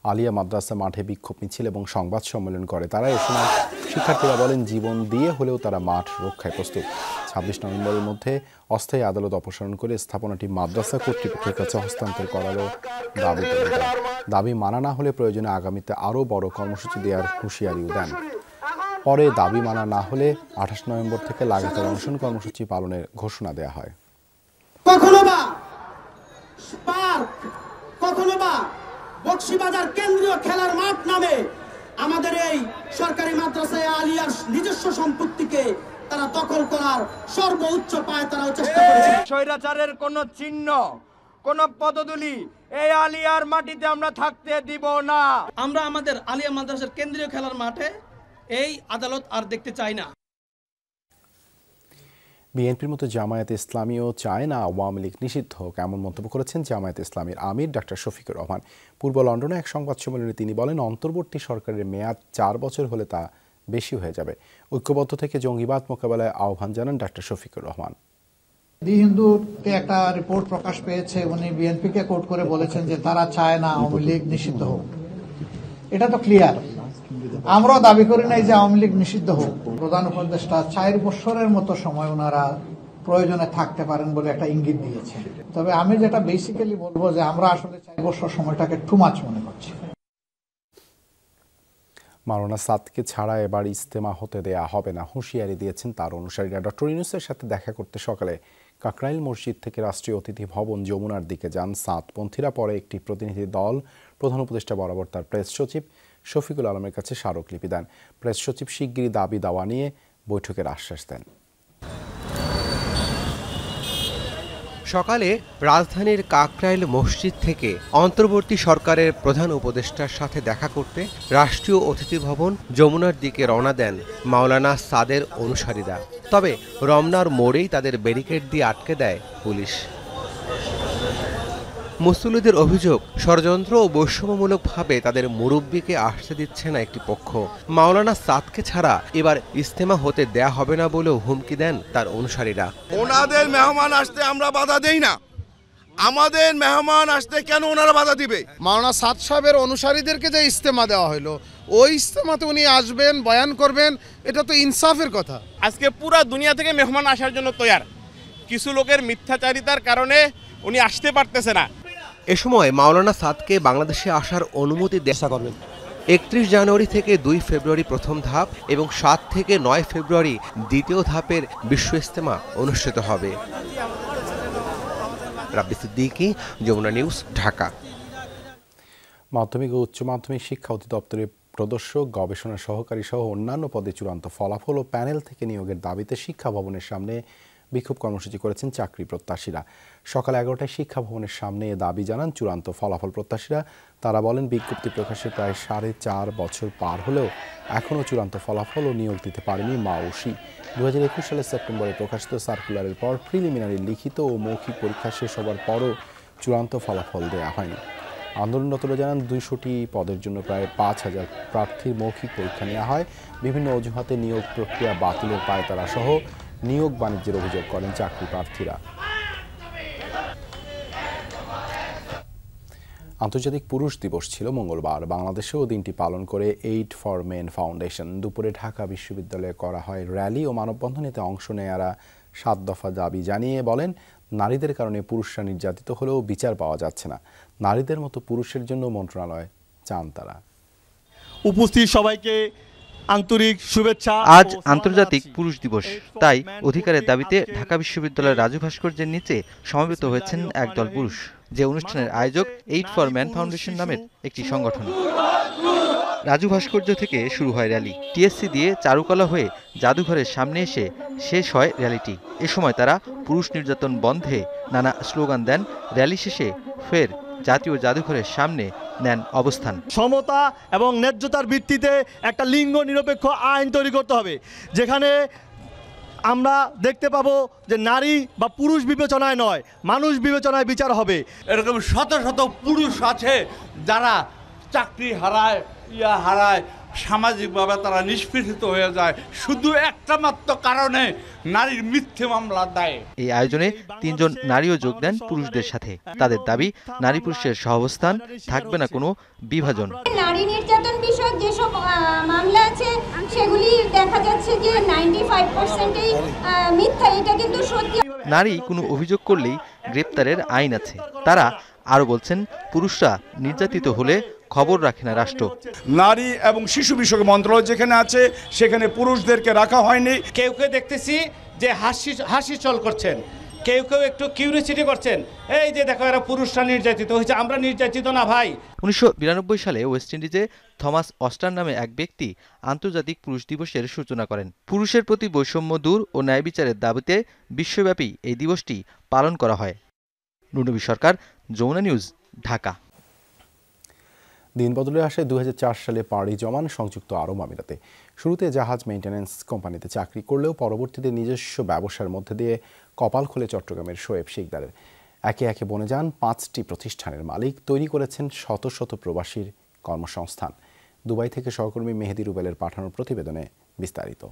আলিয়া মাদ্রাসা মাঠে বিক্ষোভ মিছিল এবং সংবাদ সম্মেলন করে তারা। এ সময় শিক্ষার্থীরা বলেন জীবন দিয়ে হলেও তারা মাঠ রক্ষায় প্রস্তুত। 26 নভেম্বরের মধ্যে অস্থায়ী আদালত অপসারণ করে স্থাপনাটি মাদ্রাসা কর্তৃপক্ষের কাছে হস্তান্তর করারও দাবি করেন। দাবি মানা না হলে প্রয়োজনে আগামীতে আরও বড় কর্মসূচি দেওয়ার হুঁশিয়ারিও দেন। পরে দাবি মানা না হলে 28 নভেম্বর থেকে লাগাতার অনশন কর্মসূচি পালনের ঘোষণা দেওয়া হয়। কখনো বা বকশীবাজার কেন্দ্রীয় খেলার মাঠ নামে আমাদের এই সরকারি মাদ্রাসায় আলিয়ার নিজস্ব সম্পত্তিকে তারা দখল করার সর্বোচ্চ পায় তারা চেষ্টা করেছে। স্বৈরাচারের কোনো চিহ্ন, কোনো পদদুলি এই আলিয়ার মাটিতে আমরা থাকতে দিব না। আমরা আমাদের আলিয়া মাদ্রাসার কেন্দ্রীয় খেলার মাঠে এই আদালত আর দেখতে চাই না। বিএনপির মতো জামায়াতে ইসলামীও চায় না আওয়ামী লীগ নিষিদ্ধ হোক, এমন মন্তব্য করেছেন জামায়াতে ইসলামীর আমির ডাক্তার শফিকুর রহমান। পূর্ব লন্ডনে এক সংবাদ সম্মেলনে তিনি বলেন অন্তর্বর্তী সরকারের মেয়াদ 4 বছর হলে তা বেশি হয়ে যাবে। ঐক্যবদ্ধ থেকে জঙ্গিবাদ মোকাবেলায় আহ্বান জানান ডাক্তার শফিকুর রহমান। দি হিন্দুতে একটা রিপোর্ট প্রকাশ পেয়েছে, উনি বিএনপিকে কোট করে বলেছেন যে তারা চায় না আওয়ামী লীগ নিষিদ্ধ হোক। এটা তো ক্লিয়ার। আমরাও দাবি করি নাই যে আওয়ামী লীগ নিষিদ্ধ হোক। প্রধান উপদেষ্টা 4 বছরের মতো সময় ওনারা প্রয়োজনে থাকতে পারেন বলে একটা ইঙ্গিত দিয়েছে। তবে আমি যেটা বেসিক্যালি বলবো যে আমরা আসলে 4 বছর সময়টাকে টু মাচ মনে করছি। মাওলানা সাদকে ছাড়া এবার ইজতেমা হতে দেয়া হবে না, হুঁশিয়ারি দিয়েছেন তার অনুসারীরা। ডক্টর ইউনূসের সাথে দেখা করতে সকালে কাকরাইল মসজিদ থেকে রাষ্ট্রীয় অতিথি ভবন যমুনার দিকে যান সাদপন্থীরা। পরে একটি প্রতিনিধি দল প্রধান উপদেষ্টা বরাবর তার প্রেস সচিব শফিকুল আলমের কাছে স্মারকলিপি দেন। প্রেস সচিব শিগগিরই দাবি দাওয়া নিয়ে বৈঠকের আশ্বাস দেন। সকালে রাজধানীর কাকরাইল মসজিদ থেকে অন্তর্বর্তী সরকারের প্রধান উপদেষ্টার সাথে দেখা করতে রাষ্ট্রীয় অতিথি ভবন যমুনার দিকে রওনা দেন মাওলানা সাদের অনুসারীরা। তবে রমনার মোড়েই তাদের ব্যারিকেড দিয়ে আটকে দেয় পুলিশ। মুসল্লিদের অভিযোগ, ষড়যন্ত্র ও বৈষম্যমূলকভাবে তাদের মুরব্বীকে আসতে দিচ্ছে না একটি পক্ষ। মাওলানা সাদকে ছাড়া এবার ইজতেমা হতে দেয়া হবে না বলেও হুমকি দেন তার অনুসারীরা। ওনাদের মেহমান আসতে আমরা বাধা দেই না, আমাদের মেহমান আসতে কেন ওনারা বাধা দিবে? মাওলানা সাদ সাহেবের অনুসারীদেরকে যে ইজতেমা দেওয়া হলো, ওই ইজতেমাতে উনি আসবেন, বয়ান করবেন, এটা তো ইনসাফের কথা। আজকে পুরা দুনিয়া থেকে মেহমান আসার জন্য তৈয়ার, কিছু লোকের মিথ্যাচারিতার কারণে উনি আসতে পারতেছে না। এ সময় মাওলানা সাদকে বাংলাদেশে আসার অনুমতি দেওয়া করবেন। 31 জানুয়ারি থেকে 2 ফেব্রুয়ারি প্রথম ধাপ এবং 7 থেকে 9 ফেব্রুয়ারি দ্বিতীয় ধাপের বিশ্ব ইজতেমা অনুষ্ঠিত হবে। রাব্বি সিদ্দিকী, যমুনা নিউজ, ঢাকা। মাধ্যমিক ও উচ্চ মাধ্যমিক শিক্ষা অধিদপ্তরের প্রদর্শক, গবেষণা সহকারী সহ অন্যান্য পদে চূড়ান্ত ফলাফল ও প্যানেল থেকে নিয়োগের দাবিতে শিক্ষা ভবনের সামনে বিক্ষোভ কর্মসূচি করেছেন চাকরি প্রত্যাশীরা। সকাল 11টায় শিক্ষা ভবনের সামনে এ দাবি জানান চূড়ান্ত ফলাফল প্রত্যাশীরা। তারা বলেন, বিজ্ঞপ্তি প্রকাশে প্রায় 4.5 বছর পার হলেও এখনও চূড়ান্ত ফলাফল ও নিয়োগ দিতে পারেনি মাউসি। 2021 সালের সেপ্টেম্বরে প্রকাশিত সার্কুলারের পর প্রিলিমিনারি লিখিত ও মৌখিক পরীক্ষা শেষ হবার পরও চূড়ান্ত ফলাফল দেওয়া হয়নি। আন্দোলনরতরা জানান 200টি পদের জন্য প্রায় 5,000 প্রার্থীর মৌখিক পরীক্ষা নেওয়া হয়। বিভিন্ন অজুহাতে নিয়োগ প্রক্রিয়া বাতিলের পায়তারা সহ নিয়োগ বাণিজ্যের অভিযোগ করেন চাকরি প্রার্থীরা। আন্তর্জাতিক পুরুষ দিবস ছিল মঙ্গলবার। বাংলাদেশেও দিনটি পালন করে এইড ফর মেন ফাউন্ডেশন। দুপুরে ঢাকা বিশ্ববিদ্যালয়ে করা হয় র্যালি ও মানববন্ধনেতে অংশ নেয়ারা 7 দফা দাবি জানিয়ে বলেন, নারীদের কারণে পুরুষরা নির্যাতিত হলেও বিচার পাওয়া যাচ্ছে না। নারীদের মতো পুরুষের জন্য মন্ত্রণালয় চান তারা। উপস্থিত সবাইকে আন্তরিক শুভেচ্ছা। আজ আন্তর্জাতিক পুরুষ দিবস, তাই অধিকারের দাবিতে ঢাকা বিশ্ববিদ্যালয়ের রাজু ভাস্কর্যের নিচে সমবেত হয়েছেন একদল পুরুষ, যে অনুষ্ঠানের আয়োজক এইড ফর ম্যান ফাউন্ডেশন নামের একটি সংগঠন। রাজু ভাস্কর্য থেকে শুরু হয় র্যালি। টিএসসি দিয়ে চারুকলা হয়ে জাদুঘরের সামনে এসে শেষ হয় র্যালিটি। এ সময় তারা পুরুষ নির্যাতন বন্ধে নানা স্লোগান দেন। র্যালি শেষে ফের জাতীয় জাদুঘরের সামনে নেন অবস্থান। সমতা এবং ন্যায্যতার ভিত্তিতে একটা লিঙ্গ নিরপেক্ষ আইন তৈরি করতে হবে, যেখানে আমরা দেখতে পাবো যে নারী বা পুরুষ বিবেচনায় নয়, মানুষ বিবেচনায় বিচার হবে। এরকম শত শত পুরুষ আছে যারা চাকরি হারায়, হারায়, সামাজিকভাবে তারা নিষ্পেষিত হয়ে যায় শুধু একটা মাত্র কারণে, নারীর মিথ্যে মামলা দেয়। এই আয়োজনে 3 জন নারীও যোগ দেন পুরুষদের সাথে। তাদের দাবি, নারী পুরুষের সহাবস্থান, থাকবে না কোনো বিভাজন। নারী নির্যাতন বিষয়ক যেসব মামলা আছে সেগুলি দেখা যাচ্ছে যে 95%ই মিথ্যা। এটা কিন্তু সত্যি। নারী কোনো অভিযোগ করলেই গ্রেপ্তারের আইন আছে। তারা আরো বলছেন, পুরুষরা নির্যাতিত হলে খবর রাখে না রাষ্ট্র। নারী এবং শিশু বিষয়ক মন্ত্রণালয় যেখানে আছে সেখানে পুরুষদেরকে রাখা হয়নি। কেউ কেউ দেখতেছি যে হাসি চল করছেন, কেউ কেউ একটু কিউরিওসিটি করছেন, এই যে দেখো এরা পুরুষরা নির্যাতিত হয়েছে, আমরা নির্যাতিত না ভাই। 1992 সালে ওয়েস্ট ইন্ডিজে থমাস অস্টার নামে এক ব্যক্তি আন্তর্জাতিক পুরুষ দিবসের সূচনা করেন। পুরুষের প্রতি বৈষম্য দূর ও ন্যায় বিচারের দাবিতে বিশ্বব্যাপী এই দিবসটি পালন করা হয়। নুনবী সরকার, যমুনা নিউজ, ঢাকা। দিন বদলে আসে 2004 সালে পাড়ি জমান সংযুক্ত আরব আমিরাতে। শুরুতে জাহাজ মেইনটেন্যান্স কোম্পানিতে চাকরি করলেও পরবর্তীতে নিজস্ব ব্যবসার মধ্যে দিয়ে কপাল খোলে চট্টগ্রামের শোয়েব শিকদারের। একে একে বনে যান 5টি প্রতিষ্ঠানের মালিক, তৈরি করেছেন শত শত প্রবাসীর কর্মসংস্থান। দুবাই থেকে সহকর্মী মেহেদি রুবেলের পাঠানো প্রতিবেদনে বিস্তারিত।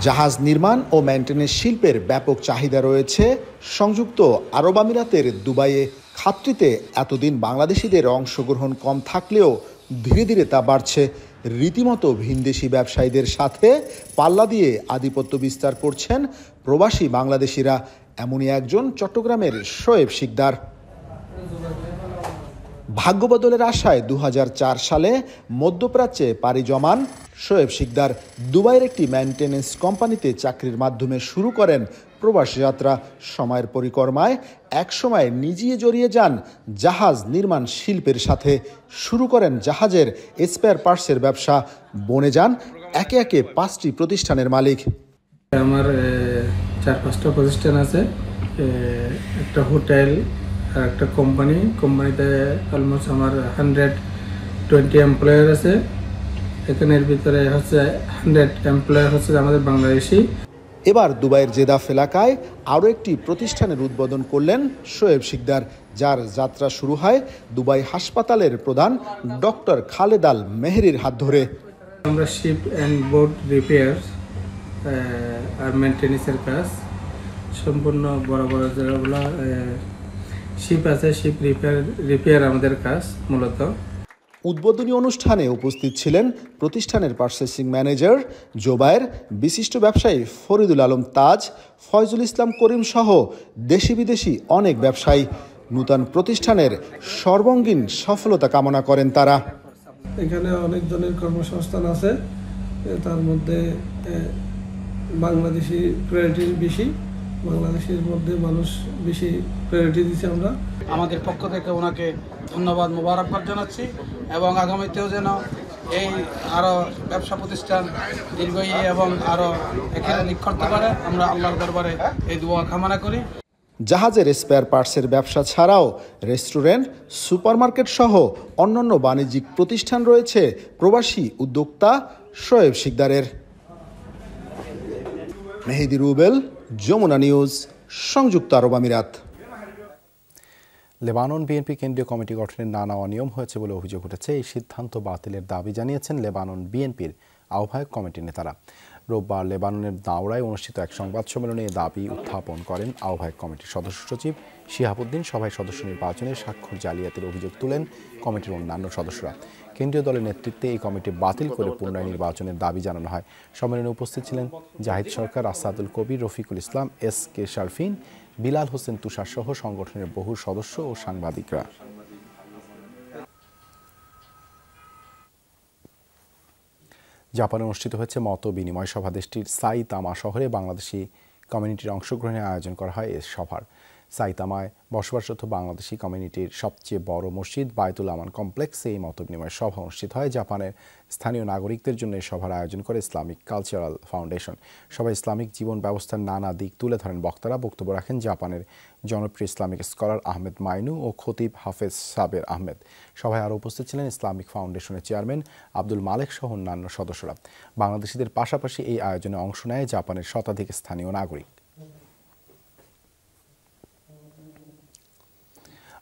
জাহাজ নির্মাণ ও মেইনটেনেন্স শিল্পের ব্যাপক চাহিদা রয়েছে সংযুক্ত আরব আমিরাতের দুবাইয়ে। খাতটিতে এতদিন বাংলাদেশিদের অংশগ্রহণ কম থাকলেও ধীরে ধীরে তা বাড়ছে। রীতিমতো ভিনদেশি ব্যবসায়ীদের সাথে পাল্লা দিয়ে আধিপত্য বিস্তার করছেন প্রবাসী বাংলাদেশিরা। এমনই একজন চট্টগ্রামের শোয়েব শিকদার। ভাগ্যবদলের আশায় 2004 সালে মধ্যপ্রাচ্যে পাড়ি জমান শোয়েব শিকদার। দুবাইয়ের একটি মেইনটেনেন্স কোম্পানিতে চাকরির মাধ্যমে শুরু করেন প্রবাসী যাত্রা। সময়ের পরিক্রমায় একসময় নিজেই জড়িয়ে যান জাহাজ নির্মাণ শিল্পের সাথে। শুরু করেন জাহাজের স্পেয়ার পার্টসের ব্যবসা। বনে যান একে একে 5টি প্রতিষ্ঠানের মালিক। আমার 4-5টা প্রতিষ্ঠান আছে, একটা হোটেল আর একটা কোম্পানিতে অলমোস্ট আমার 120 এমপ্লয়ার আছে। এখানের ভিতরে হচ্ছে 100 এমপ্লয়ার হচ্ছে আমাদের বাংলাদেশি। এবার দুবাইয়ের জেদাফ এলাকায় আরও একটি প্রতিষ্ঠানের উদ্বোধন করলেন শোয়েব শিকদার, যার যাত্রা শুরু হয় দুবাই হাসপাতালের প্রধান ডক্টর খালেদ আল মেহেরির হাত ধরে। আমরা শিপ অ্যান্ড বোট রিপেয়ার আর মেনটেন্যান্সের কাজ সম্পূর্ণ বড় বড় যেগুলো শিপ আছে, শিপ রিপেয়ার আমাদের কাজ মূলত। উদ্বোধনী অনুষ্ঠানে উপস্থিত ছিলেন প্রতিষ্ঠানের পার্চেসিং ম্যানেজার জোবায়ের, বিশিষ্ট ব্যবসায়ী ফরিদুল আলম তাজ, ফয়জুল ইসলাম করিম সহ দেশি বিদেশি অনেক ব্যবসায়ী। নূতন প্রতিষ্ঠানের সর্বাঙ্গীন সফলতা কামনা করেন তারা। এখানে অনেকজনের কর্মসংস্থান আছে, তার মধ্যে বাংলাদেশি প্রায়োরিটি বেশি, বাংলাদেশের মধ্যে মানুষ বেশি প্রায়োরিটি দিচ্ছে। আমরা আমাদের পক্ষ থেকে ওনাকে ধন্যবাদ মোবারকবাদ জানাচ্ছি এবং আগামীতেও যেন এই আরও ব্যবসা প্রতিষ্ঠান দীর্ঘই এবং আরও এখানে নিক্ষর করে আমরা আল্লাহর দরবারে এই দোয়া কামনা করি। জাহাজের স্পেয়ার পার্টসের ব্যবসা ছাড়াও রেস্টুরেন্ট, সুপারমার্কেট সহ অন্যান্য বাণিজ্যিক প্রতিষ্ঠান রয়েছে প্রবাসী উদ্যোক্তা শোয়েব শিকদারের। মেহেদি রুবেল, যমুনা নিউজ, সংযুক্ত আরব আমিরাত। লেবানন বিএনপি কেন্দ্রীয় কমিটি গঠনের নানা অনিয়ম হয়েছে বলে অভিযোগ উঠেছে। এই সিদ্ধান্ত বাতিলের দাবি জানিয়েছেন লেবানন বিএনপির আহ্বায়ক কমিটির নেতারা। রোববার লেবাননের দাওরায় অনুষ্ঠিত এক সংবাদ সম্মেলনে এ দাবি উত্থাপন করেন আহ্বায়ক কমিটির সদস্য সচিব শিহাবুদ্দিন। সভায় সদস্য নির্বাচনে স্বাক্ষর জালিয়াতির অভিযোগ তুলেন কমিটির অন্যান্য সদস্যরা। কেন্দ্রীয় দলের নেতৃত্বে এই কমিটি বাতিল করে পুনরায় নির্বাচনের দাবি জানানো হয়। সম্মেলনে উপস্থিত ছিলেন জাহিদ সরকার, আসাদুল কবির, রফিকুল ইসলাম, SK শারফিন, বিলাল হোসেন তুষার সহ সংগঠনের বহু সদস্য ও সাংবাদিকরা। জাপানে অনুষ্ঠিত হয়েছে মত বিনিময় সভা। দেশটির সাইতামা শহরে বাংলাদেশি কমিউনিটির অংশগ্রহণে আয়োজন করা হয় এ সভার। সাইতামায় বসবাসরত বাংলাদেশি কমিউনিটির সবচেয়ে বড় মসজিদ বায়তুল আমান কমপ্লেক্সে এই মত বিনিময় সভা অনুষ্ঠিত হয়। জাপানের স্থানীয় নাগরিকদের জন্য এই সভার আয়োজন করে ইসলামিক কালচারাল ফাউন্ডেশন। সবাই ইসলামিক জীবন ব্যবস্থার নানা দিক তুলে ধরেন বক্তারা। বক্তব্য রাখেন জাপানের জনপ্রিয় ইসলামিক স্কলার আহমেদ মাইনু ও খতিব হাফেজ সাবের আহমেদ। সভায় আরও উপস্থিত ছিলেন ইসলামিক ফাউন্ডেশনের চেয়ারম্যান আব্দুল মালেক সহ অন্যান্য সদস্যরা। বাংলাদেশিদের পাশাপাশি এই আয়োজনে অংশ নেয় জাপানের শতাধিক স্থানীয় নাগরিক।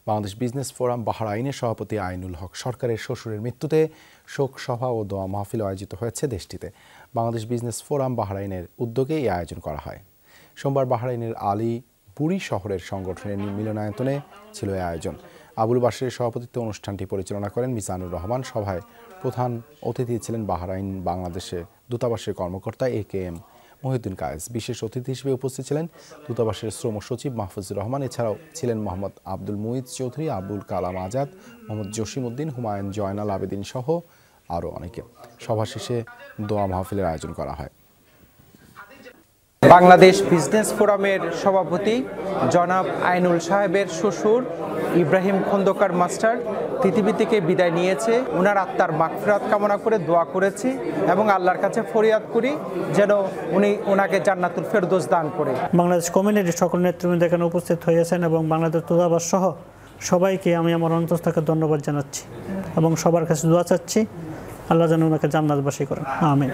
বাংলাদেশ বিজনেস ফোরাম বাহরাইনের সভাপতি আইনুল হক সরকারের শ্বশুরের মৃত্যুতে শোক সভা ও দোয়া মাহফিল আয়োজিত হয়েছে দেশটিতে। বাংলাদেশ বিজনেস ফোরাম বাহরাইনের উদ্যোগে এই আয়োজন করা হয়। সোমবার বাহরাইনের আলীপুরি শহরের সংগঠনের মিলনায়তনে ছিল এই আয়োজন। আবুল বাশিরের সভাপতিত্বে অনুষ্ঠানটি পরিচালনা করেন মিজানুর রহমান। সভায় প্রধান অতিথি ছিলেন বাহরাইন বাংলাদেশে দূতাবাসের কর্মকর্তা AKM মহিউদ্দিন কায়েস। বিশেষ অতিথি হিসেবে উপস্থিত ছিলেন দূতাবাসের শ্রম সচিব মাহফুজুর রহমান। এছাড়াও ছিলেন মোহাম্মদ আব্দুল মুইজ চৌধুরী, আবুল কালাম আজাদ, মোহাম্মদ জসিম উদ্দিন, হুমায়ুন, জয়নাল আবেদিন সহ আরও অনেকে। সভা শেষে দোয়া মাহফিলের আয়োজন করা হয়। বাংলাদেশ বিজনেস ফোরামের সভাপতি জনাব আইনুল সাহেবের শ্বশুর ইব্রাহিম খন্দকার মাস্টার পৃথিবী থেকে বিদায় নিয়েছে। ওনার আত্মার মাগফিরাত কামনা করে দোয়া করেছি এবং আল্লাহর কাছে ফরিয়াদ করি যেন উনি ওনাকে জান্নাতুল ফেরদৌস দান করে। বাংলাদেশ কমিউনিটির সকল নেতৃবৃন্দ এখানে উপস্থিত হয়েছেন এবং বাংলাদেশ দূতাবাস সহ সবাইকে আমি আমার অন্তর থেকে ধন্যবাদ জানাচ্ছি এবং সবার কাছে দোয়া চাচ্ছি আল্লাহ যেন ওনাকে জান্নাতবাসী করেন। আমিন।